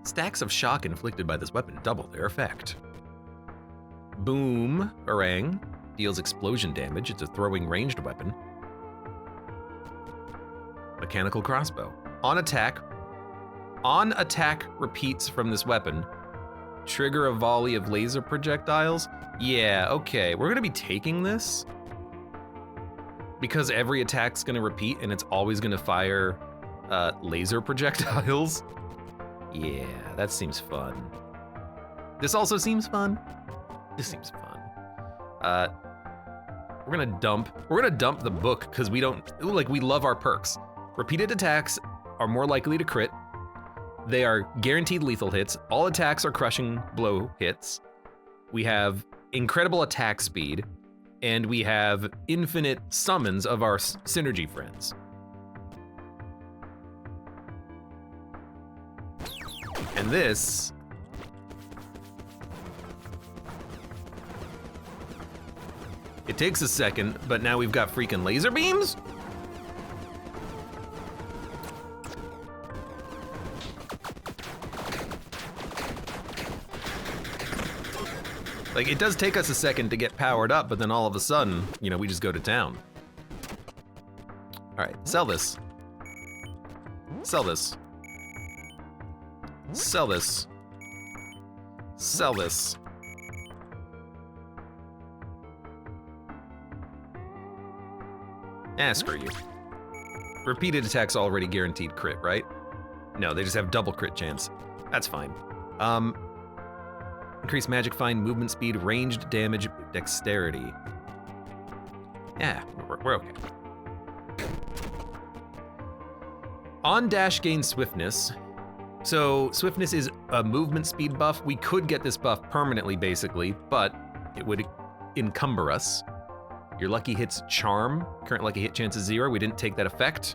S1: Stacks of shock inflicted by this weapon double their effect. Boomerang deals explosion damage. It's a throwing ranged weapon. Mechanical crossbow. On attack repeats from this weapon. Trigger a volley of laser projectiles. Yeah, okay, we're gonna be taking this because every attack's gonna repeat and it's always gonna fire laser projectiles. Yeah, that seems fun. This also seems fun. This seems fun. We're gonna dump the book because we love our perks. Repeated attacks are more likely to crit. They are guaranteed lethal hits. All attacks are crushing blow hits. We have incredible attack speed, and we have infinite summons of our synergy friends. And this it takes a second, but now we've got freaking laser beams? Like, it does take us a second to get powered up, but then all of a sudden, you know, we just go to town. All right, sell this. Sell this. Sell this. Sell this. Screw you. Repeated attacks already guaranteed crit, right? No, they just have double crit chance. That's fine. Increase magic find, movement speed, ranged damage, dexterity. Yeah, we're okay. On dash gain swiftness. So swiftness is a movement speed buff. We could get this buff permanently, basically, but it would encumber us. Your lucky hit's charm. Current lucky hit chance is 0. We didn't take that effect.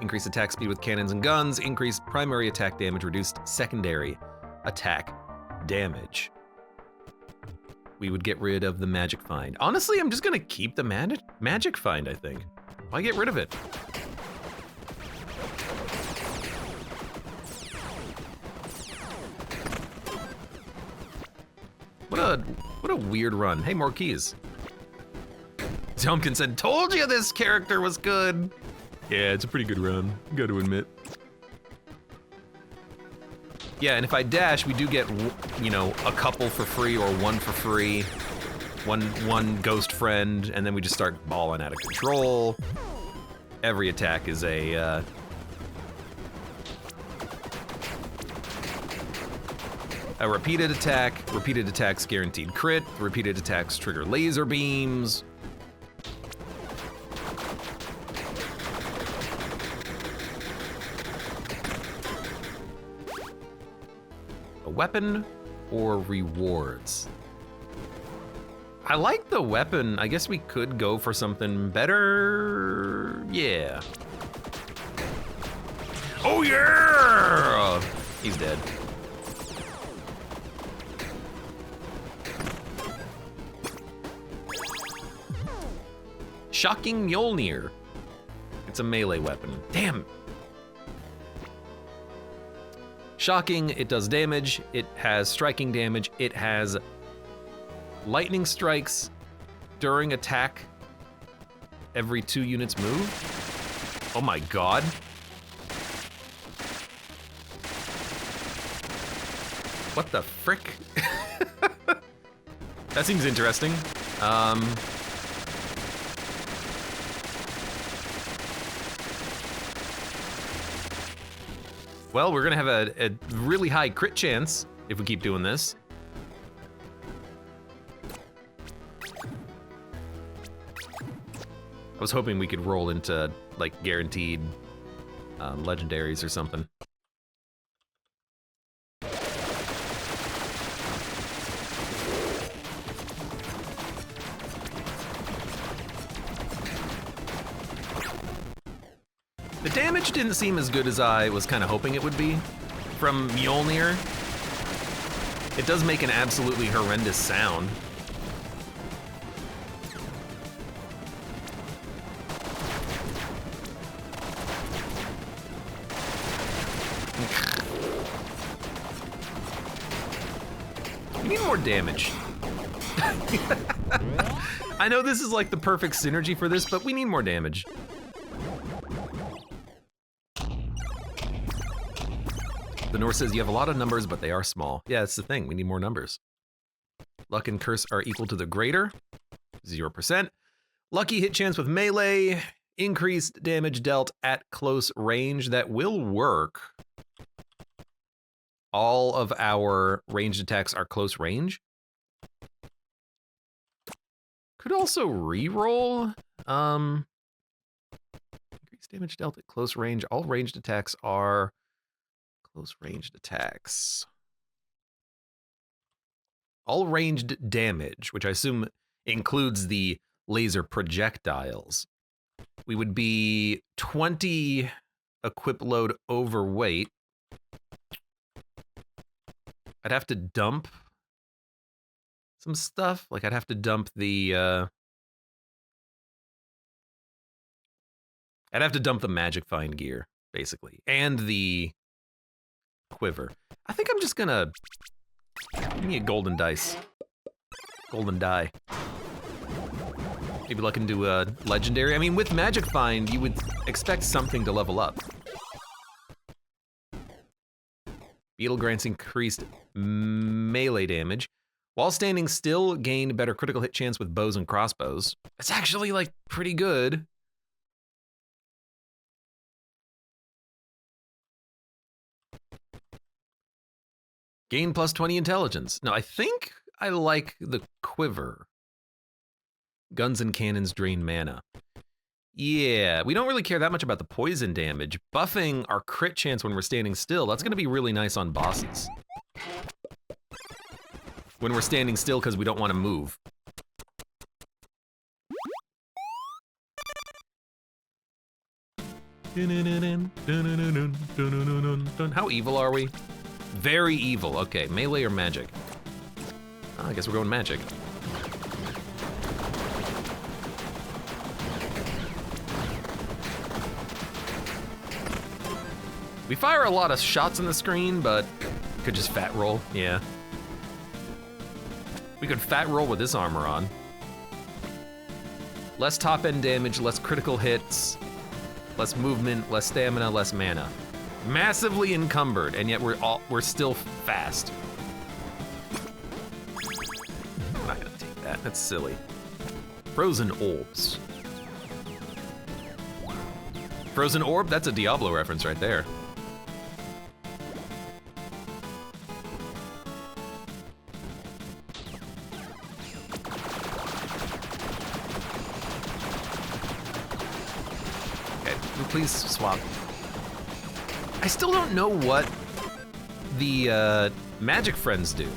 S1: Increase attack speed with cannons and guns. Increase primary attack damage. Reduced secondary attack damage. We would get rid of the magic find. Honestly, I'm just gonna keep the magic find, I think. Why get rid of it? What a weird run. Hey, more keys. Tompkins said, told you this character was good. Yeah, it's a pretty good run, gotta admit. Yeah, and if I dash, we do get, you know, a couple for free or one for free. One ghost friend, and then we just start balling out of control. Every attack is a repeated attack. Repeated attacks guaranteed crit. Repeated attacks trigger laser beams. A weapon or rewards? I like the weapon. I guess we could go for something better. Yeah. Oh yeah! He's dead. Shocking Mjolnir. It's a melee weapon. Damn. Shocking, it does damage. It has striking damage. It has lightning strikes during attack every 2 units move. Oh my god. What the frick? That seems interesting. Well, we're gonna have a really high crit chance if we keep doing this. I was hoping we could roll into like guaranteed legendaries or something. The damage didn't seem as good as I was kind of hoping it would be from Mjolnir. It does make an absolutely horrendous sound. We need more damage. I know this is like the perfect synergy for this, but we need more damage. The Norse says you have a lot of numbers, but they are small. Yeah, that's the thing. We need more numbers. Luck and curse are equal to the greater, 0%. Lucky hit chance with melee, increased damage dealt at close range. That will work. All of our ranged attacks are close range. Could also re-roll. Increased damage dealt at close range. All ranged attacks are close ranged attacks. All ranged damage, which I assume includes the laser projectiles. We would be 20 equip load overweight. I'd have to dump some stuff. Like I'd have to dump the magic find gear, basically, and the quiver. I think I'm just gonna give me a golden dice. Golden die. Maybe look into a legendary. I mean, with magic find, you would expect something to level up. Beetle grants increased melee damage. While standing still, gained better critical hit chance with bows and crossbows. That's actually, like, pretty good. Gain plus 20 intelligence. No, I think I like the quiver. Guns and cannons drain mana. Yeah, we don't really care that much about the poison damage. Buffing our crit chance when we're standing still, that's gonna be really nice on bosses. When we're standing still because we don't want to move. How evil are we? Very evil. Okay, melee or magic? Oh, I guess we're going magic. We fire a lot of shots on the screen, but could just fat roll, yeah. We could fat roll with this armor on. Less top end damage, less critical hits, less movement, less stamina, less mana. Massively encumbered, and yet we're still fast. I'm not gonna take that, that's silly. Frozen orbs. Frozen orb, that's a Diablo reference right there. Please swap. I still don't know what the magic friends do.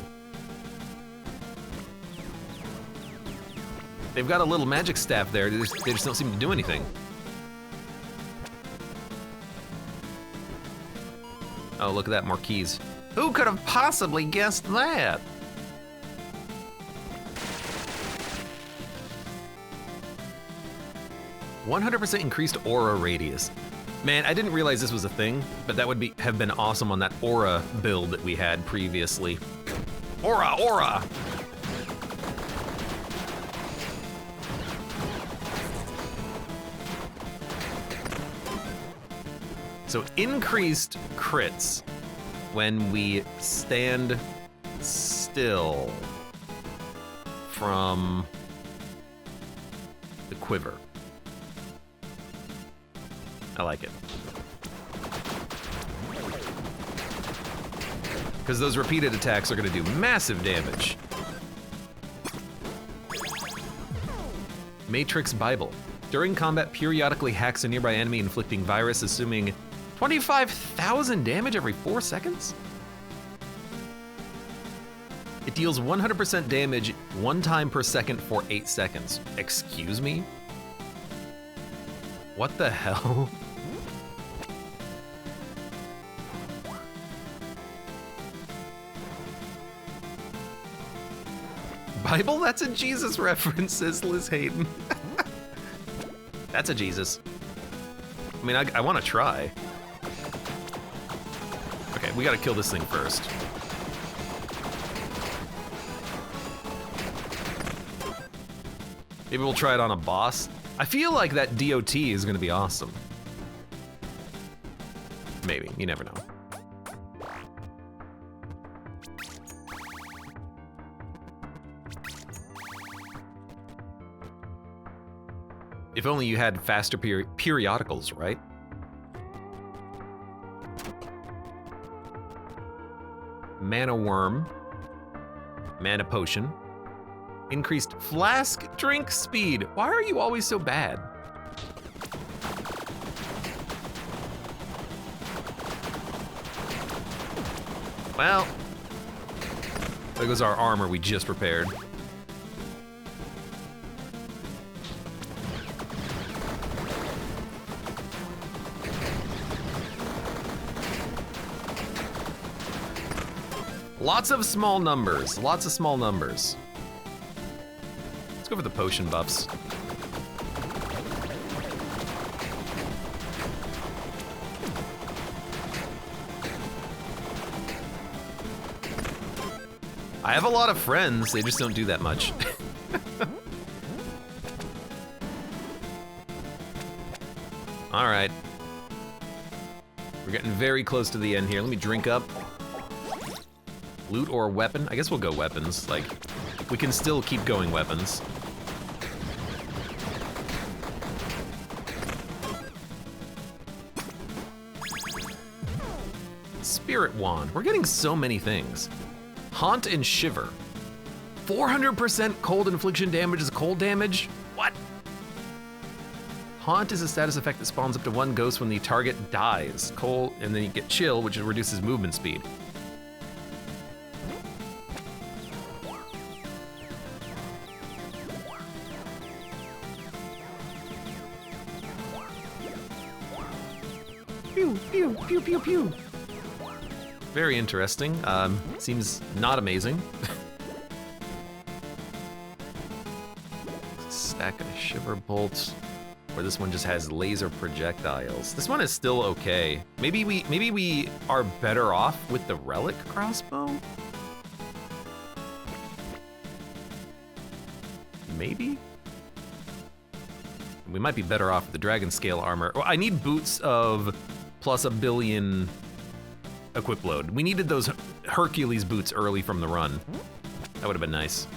S1: They've got a little magic staff there. They just don't seem to do anything. Oh, look at that, more keys. Who could have possibly guessed that? "100% increased aura radius." Man, I didn't realize this was a thing, but that would have been awesome on that aura build that we had previously. Aura, aura! So increased crits when we stand still from the quiver. I like it. Because those repeated attacks are gonna do massive damage. Matrix Bible. During combat, periodically hacks a nearby enemy, inflicting virus, assuming 25,000 damage every 4 seconds? It deals 100% damage 1 time per second for 8 seconds. Excuse me? What the hell? Bible? That's a Jesus reference, says Liz Hayden. That's a Jesus. I mean, I want to try. Okay, we gotta kill this thing first. Maybe we'll try it on a boss. I feel like that DOT is gonna be awesome. Maybe, you never know. If only you had faster periodicals, right? Mana worm. Mana potion. Increased flask drink speed. Why are you always so bad? Well, there goes our armor we just repaired. Lots of small numbers, lots of small numbers. Let's go for the potion buffs. I have a lot of friends, they just don't do that much. All right. We're getting very close to the end here. Let me drink up. Loot or weapon? I guess we'll go weapons. Like, we can still keep going weapons. Spirit Wand. We're getting so many things. Haunt and Shiver. 400% cold infliction damage is cold damage? What? Haunt is a status effect that spawns up to one ghost when the target dies. Cold, and then you get Chill, which reduces movement speed. Pew, pew, pew, pew, pew. Very interesting. Seems not amazing. Stack of Shiver bolts. Or this one just has laser projectiles. This one is still okay. Maybe we are better off with the relic crossbow? Maybe? We might be better off with the dragon scale armor. Well, I need boots of plus 1 billion equip load. We needed those Hercules boots early from the run. That would have been nice.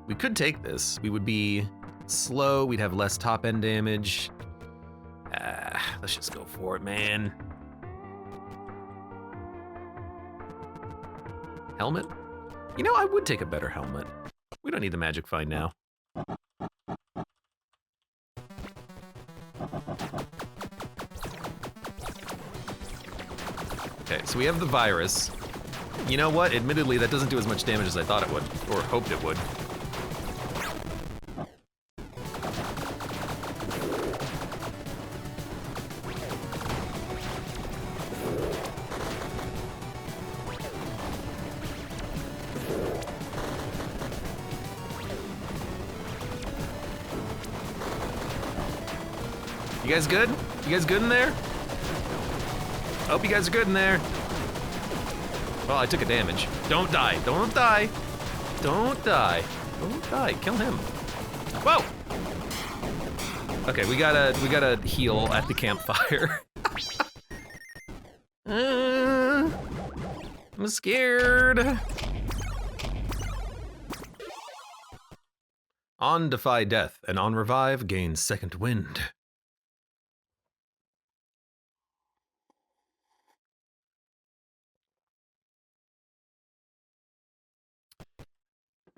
S1: We could take this. We would be slow, we'd have less top end damage. Let's just go for it, man. Helmet? You know, I would take a better helmet. We don't need the magic find now. Okay, so we have the virus. You know what? Admittedly, that doesn't do as much damage as I thought it would, or hoped it would. You guys good? You guys good in there? Hope you guys are good in there. Well, I took a damage. Don't die, don't die. Don't die, don't die, kill him. Whoa! Okay, we gotta heal at the campfire. I'm scared. On Defy Death, and on Revive, gain Second Wind.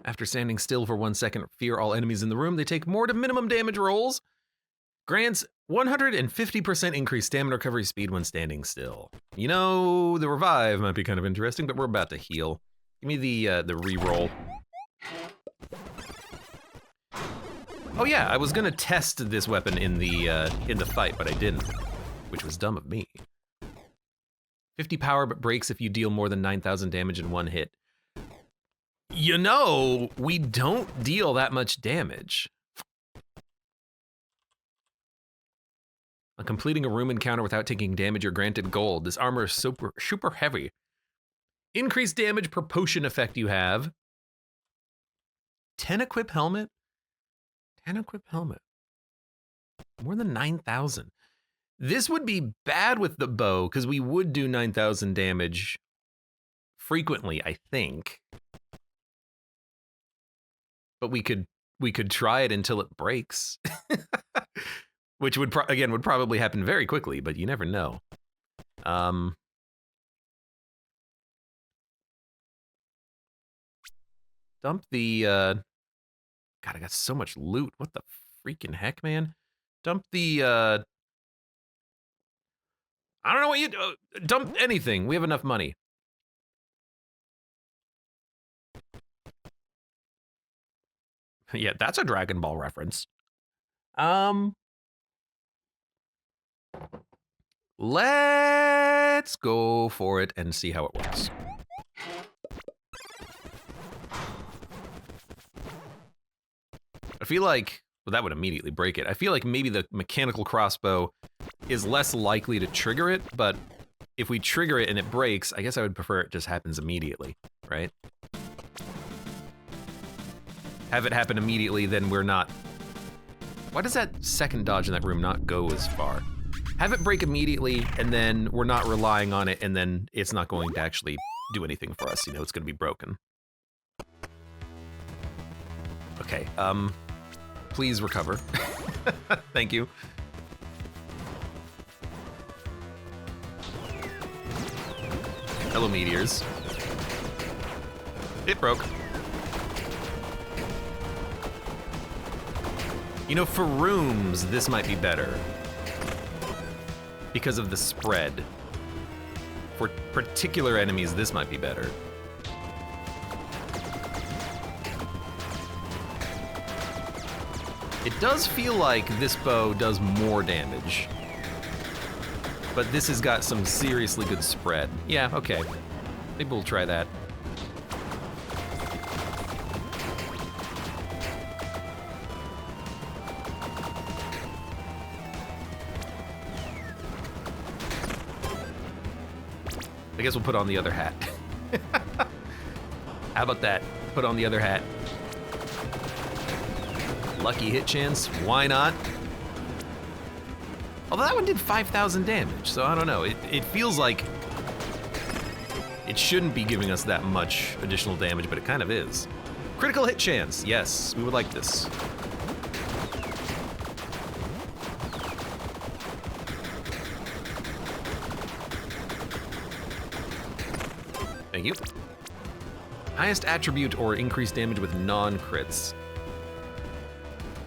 S1: After standing still for 1 second, fear all enemies in the room. They take more to minimum damage rolls. Grants 150% increased stamina recovery speed when standing still. You know, the revive might be kind of interesting, but we're about to heal. Give me the re-roll. Oh yeah, I was gonna test this weapon in the fight, but I didn't, which was dumb of me. 50 power, but breaks if you deal more than 9,000 damage in one hit. You know, we don't deal that much damage. On completing a room encounter without taking damage, you're granted gold. This armor is super heavy. Increased damage per potion effect you have. 10 equip helmet? 10 equip helmet. More than 9,000. This would be bad with the bow, because we would do 9,000 damage frequently, I think. But we could try it until it breaks. Which would, again, would probably happen very quickly, but you never know. Dump the, God, I got so much loot. What the freaking heck, man? Dump the, I don't know what you, dump anything. We have enough money. Yeah, that's a Dragon Ball reference. Let's go for it and see how it works. I feel like, well, that would immediately break it. I feel like maybe the mechanical crossbow is less likely to trigger it, but if we trigger it and it breaks, I guess I would prefer it just happens immediately, right? Have it happen immediately, then we're not... Why does that second dodge in that room not go as far? Have it break immediately, and then we're not relying on it, and then it's not going to actually do anything for us. You know, it's going to be broken. Okay, please recover. Thank you. Hello, meteors. It broke. You know, for rooms, this might be better. Because of the spread. For particular enemies, this might be better. It does feel like this bow does more damage. But this has got some seriously good spread. Yeah, okay. Maybe we'll try that. I guess we'll put on the other hat. How about that? Put on the other hat. Lucky hit chance, why not? Although that one did 5,000 damage, so I don't know. It feels like it shouldn't be giving us that much additional damage, but it kind of is. Critical hit chance, yes, we would like this. Thank you. Highest attribute or increased damage with non-crits.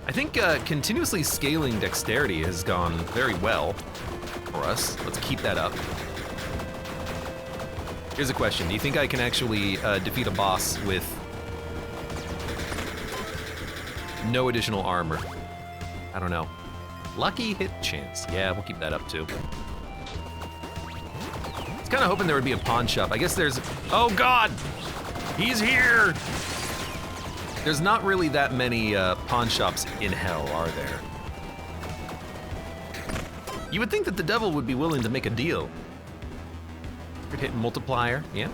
S1: I think continuously scaling dexterity has gone very well for us. Let's keep that up. Here's a question. Do you think I can actually defeat a boss with no additional armor? I don't know. Lucky hit chance. Yeah, we'll keep that up too. I was kind of hoping there would be a pawn shop. I guess there's... Oh God! He's here! There's not really that many pawn shops in hell, are there? You would think that the devil would be willing to make a deal. Crit hit multiplier, yeah.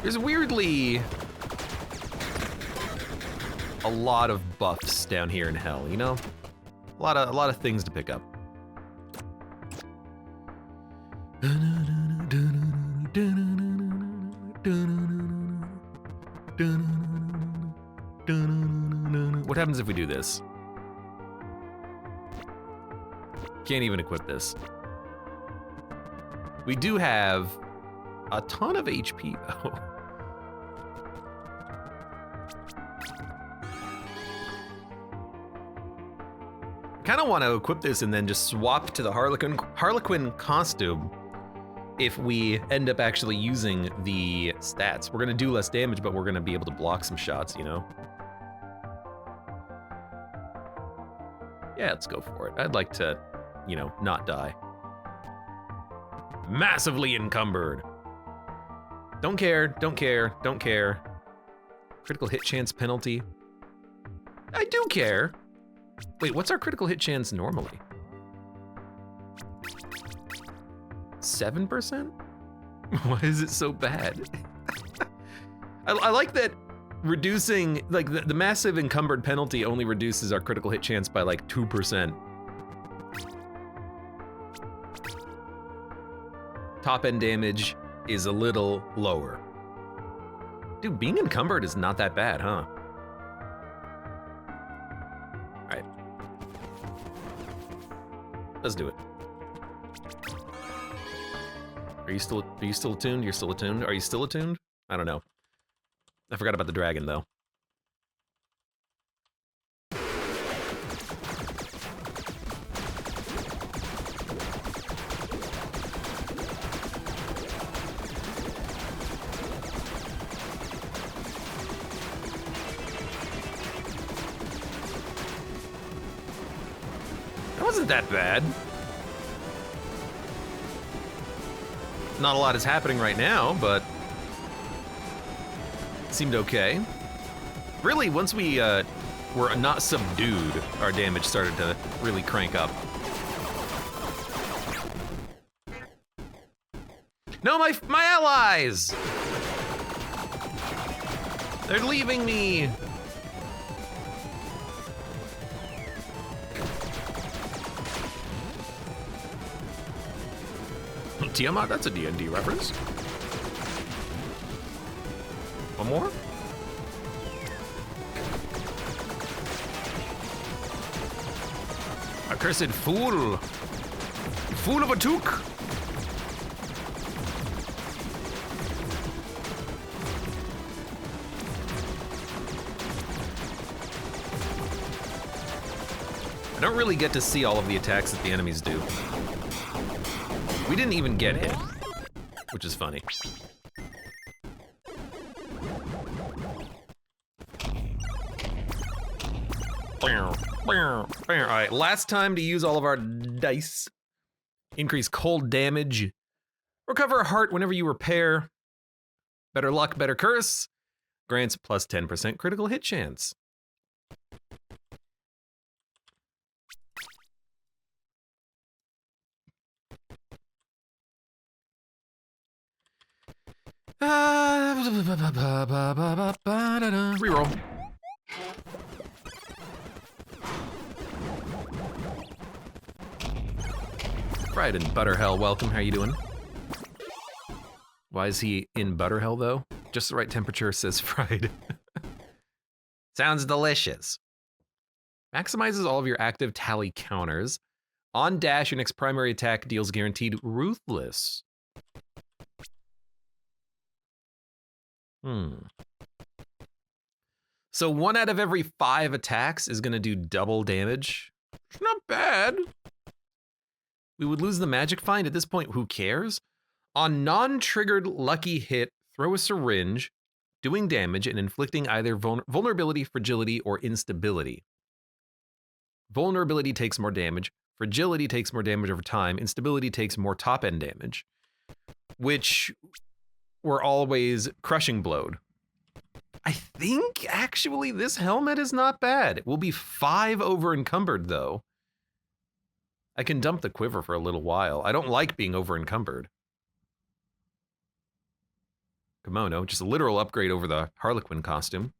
S1: There's weirdly a lot of buffs down here in hell, you know? A lot of things to pick up. What happens if we do this? Can't even equip this. We do have a ton of HP though. Kind of want to equip this and then just swap to the Harlequin costume if we end up actually using the stats. We're gonna do less damage, but we're gonna be able to block some shots, you know? Yeah, let's go for it. I'd like to, you know, not die. Massively encumbered. Don't care, don't care, don't care. Critical hit chance penalty. I do care. Wait, what's our critical hit chance normally? 7%? Why is it so bad? I like that reducing, like the massive encumbered penalty only reduces our critical hit chance by like 2%. Top end damage is a little lower. Dude, being encumbered is not that bad, huh? All right. Let's do it. Are you still attuned? You're still attuned? Are you still attuned? I don't know. I forgot about the dragon, though. That wasn't that bad. Not a lot is happening right now, but seemed okay. Really, once we were not subdued, our damage started to really crank up. No, my allies! They're leaving me! Tiamat, that's a D&D reference. One more? Accursed fool! Fool of a took! I don't really get to see all of the attacks that the enemies do. We didn't even get hit, which is funny. All right, last time to use all of our dice. Increase cold damage. Recover a heart whenever you repair. Better luck, better curse. Grants plus 10% critical hit chance. Reroll. Fried in Butterhell, welcome, how you doing? Why is he in Butterhell though? Just the right temperature, says Fried. Sounds delicious. Maximizes all of your active tally counters. On dash, your next primary attack deals guaranteed Ruthless. So 1 out of every 5 attacks is gonna do double damage. It's not bad. We would lose the magic find at this point, who cares? On non-triggered lucky hit, throw a syringe, doing damage and inflicting either vulnerability, fragility, or instability. Vulnerability takes more damage, fragility takes more damage over time, instability takes more top-end damage, which were always crushing blowed. I think, actually, this helmet is not bad. It will be 5 over encumbered, though. I can dump the quiver for a little while. I don't like being over encumbered. Kimono, just a literal upgrade over the Harlequin costume.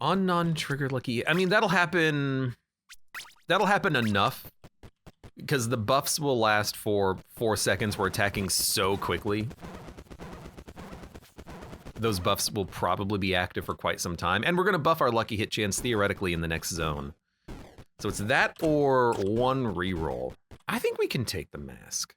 S1: On non-trigger lucky, I mean, that'll happen enough, because the buffs will last for 4 seconds. We're attacking so quickly. Those buffs will probably be active for quite some time, and we're gonna buff our lucky hit chance theoretically in the next zone. So it's that or 1 reroll. I think we can take the mask.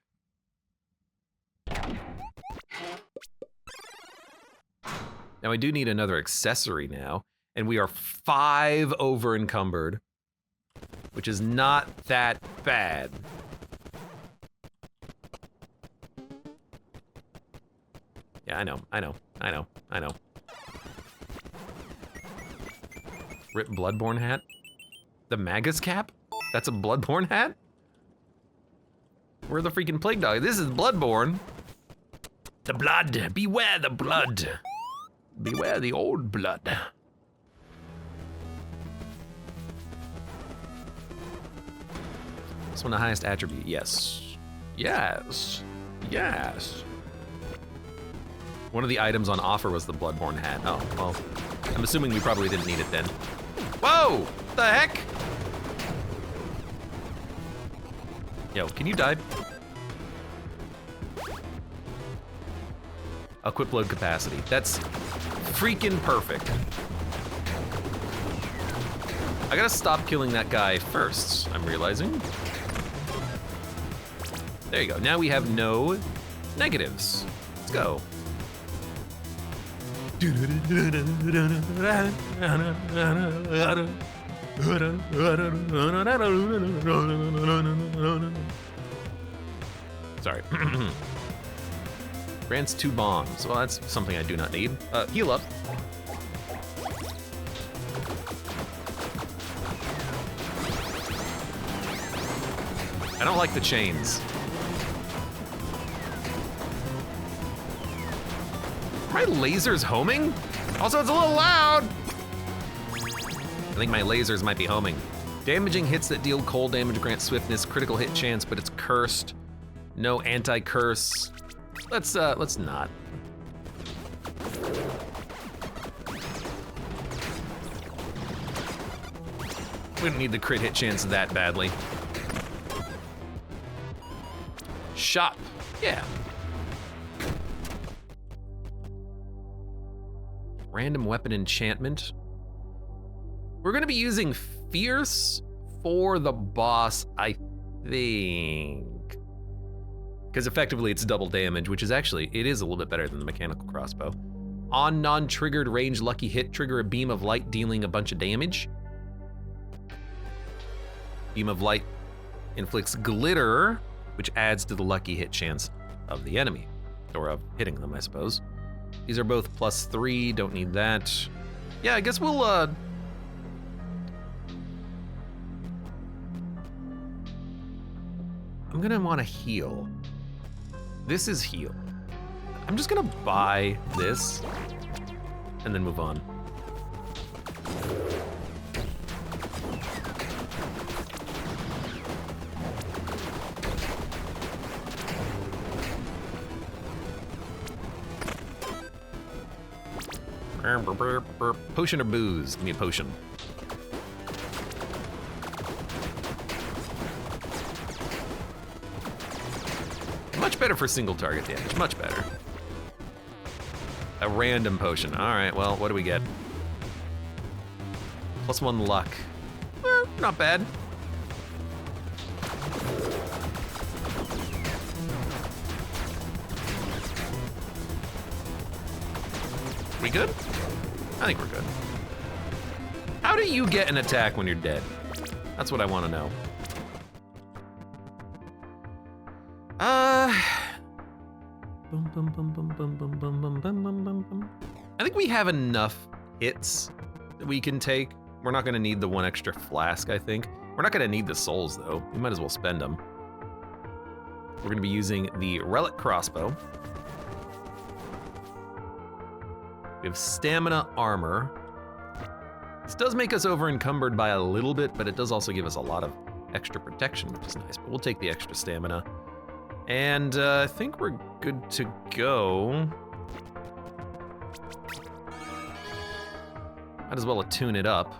S1: Now I do need another accessory now, and we are 5 over encumbered, which is not that bad. Yeah, I know. Rip Bloodborne hat? The Magus cap? That's a Bloodborne hat? We're the freaking Plague Dog. This is Bloodborne. The blood. Beware the blood. Beware the old blood. This one the highest attribute. Yes. Yes. Yes. One of the items on offer was the Bloodborne hat. Oh, well, I'm assuming we probably didn't need it then. Whoa! What the heck? Yo, can you die? Equip load capacity. That's freaking perfect. I gotta stop killing that guy first, I'm realizing. There you go. Now we have no negatives. Let's go. Sorry. Grants 2 bombs. Well, that's something I do not need. Heal up. I don't like the chains. Are my lasers homing? Also, it's a little loud. I think my lasers might be homing. Damaging hits that deal cold damage grant swiftness, critical hit chance, but it's cursed. No anti-curse. Let's not. We don't need the crit hit chance that badly. Shop, yeah. Random weapon enchantment. We're gonna be using Fierce for the boss, I think. Because effectively it's double damage, which is actually, it is a little bit better than the mechanical crossbow. On non-triggered range lucky hit, trigger a beam of light dealing a bunch of damage. Beam of light inflicts glitter, which adds to the lucky hit chance of the enemy, or of hitting them, I suppose. These are both +3, don't need that. Yeah, I guess we'll, I'm gonna wanna heal. This is heal. I'm just gonna buy this and then move on. Potion or booze? Give me a potion. Much better for single target damage, much better. A random potion. All right, well, what do we get? +1 luck. Not bad. We good? I think we're good. How do you get an attack when you're dead? That's what I want to know. I think we have enough hits that we can take. We're not gonna need the 1 extra flask, I think. We're not gonna need the souls though. We might as well spend them. We're gonna be using the relic crossbow. We have stamina armor. This does make us over encumbered by a little bit, but it does also give us a lot of extra protection, which is nice, but we'll take the extra stamina. And I think we're good to go. Might as well tune it up.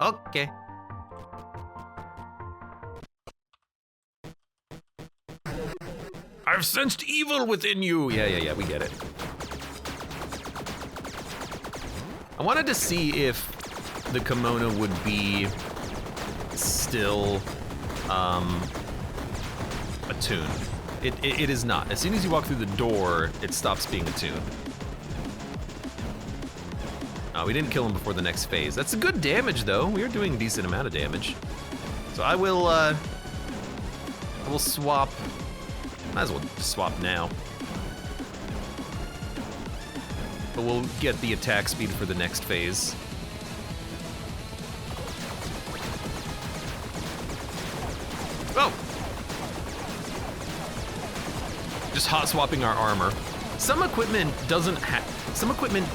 S1: Okay. I've sensed evil within you. Yeah, we get it. I wanted to see if the kimono would be still attuned. It is not. As soon as you walk through the door, it stops being attuned. Oh, we didn't kill him before the next phase. That's a good damage though. We are doing a decent amount of damage. So I will swap. Might as well just swap now. but we'll get the attack speed for the next phase. Oh! Just hot swapping our armor. Some equipment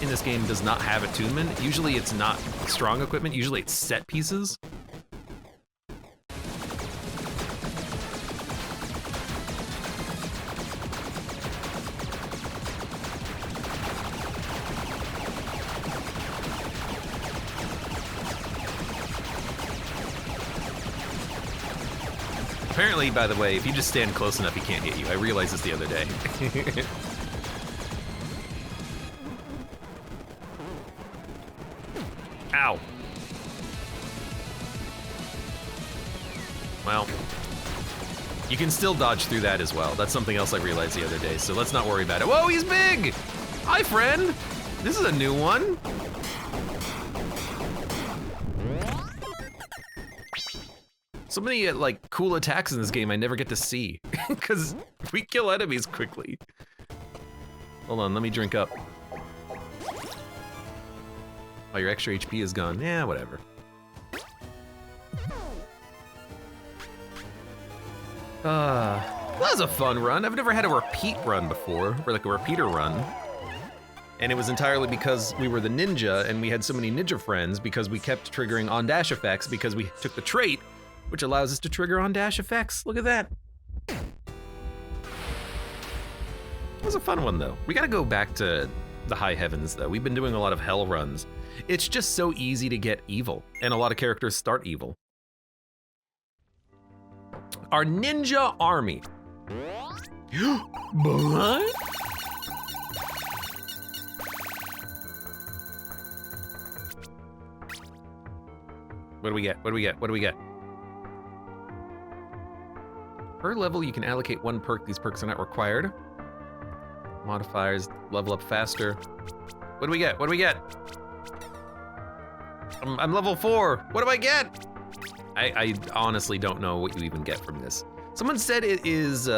S1: in this game does not have attunement. Usually it's not strong equipment, usually it's set pieces. Apparently, by the way, if you just stand close enough, he can't hit you. I realized this the other day. Ow. Well, you can still dodge through that as well. That's something else I realized the other day, so let's not worry about it. Whoa, he's big! Hi, friend! This is a new one. So many like cool attacks in this game I never get to see because we kill enemies quickly. Hold on, let me drink up. Oh, your extra HP is gone. Yeah, whatever. That was a fun run. I've never had a repeat run before, or like a repeater run. And it was entirely because we were the ninja and we had so many ninja friends because we kept triggering on dash effects because we took the trait which allows us to trigger on dash effects. Look at that. It was a fun one though. We gotta go back to the high heavens though. We've been doing a lot of hell runs. It's just so easy to get evil, and a lot of characters start evil. Our ninja army. What? What do we get? What do we get? What do we get? Per level, you can allocate one perk. These perks are not required. Modifiers, level up faster. What do we get? What do we get? I'm level 4. What do I get? I honestly don't know what you even get from this. Someone said it is, we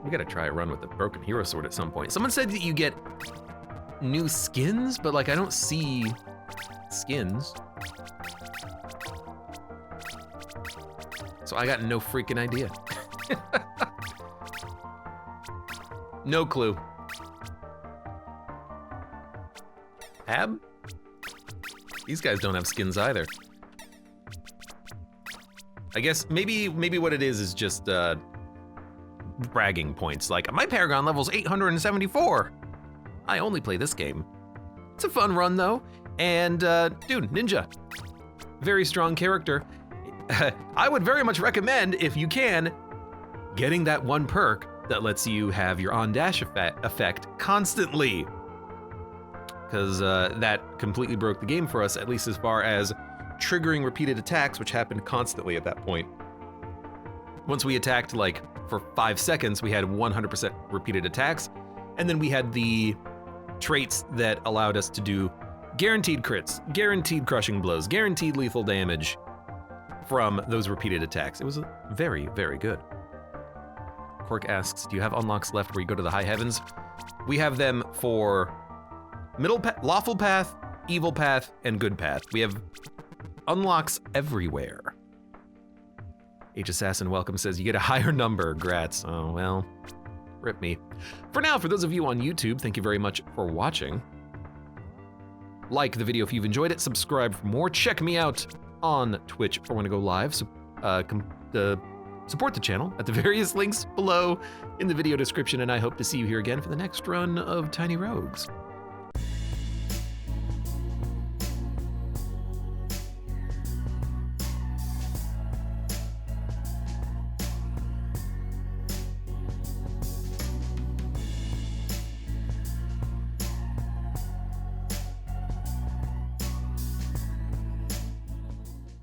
S1: gotta try a run with the broken hero sword at some point. Someone said that you get new skins, but like I don't see skins. So I got no freaking idea. No clue. Ab? These guys don't have skins either. I guess maybe what it is just bragging points. Like, my Paragon level's 874. I only play this game. It's a fun run though. And dude, ninja. Very strong character. I would very much recommend, if you can, getting that one perk that lets you have your on-dash effect constantly. Because that completely broke the game for us, at least as far as triggering repeated attacks, which happened constantly at that point. Once we attacked like for 5 seconds, we had 100% repeated attacks. And then we had the traits that allowed us to do guaranteed crits, guaranteed crushing blows, guaranteed lethal damage from those repeated attacks. It was very, very good. Cork asks, do you have unlocks left where you go to the high heavens? We have them for middle path, lawful path, evil path, and good path. We have unlocks everywhere. H Assassin Welcome says, you get a higher number, grats. Oh, well, rip me. For now, for those of you on YouTube, thank you very much for watching. Like the video if you've enjoyed it, subscribe for more, check me out on Twitch for when I go live. So, support the channel at the various links below in the video description, and I hope to see you here again for the next run of Tiny Rogues.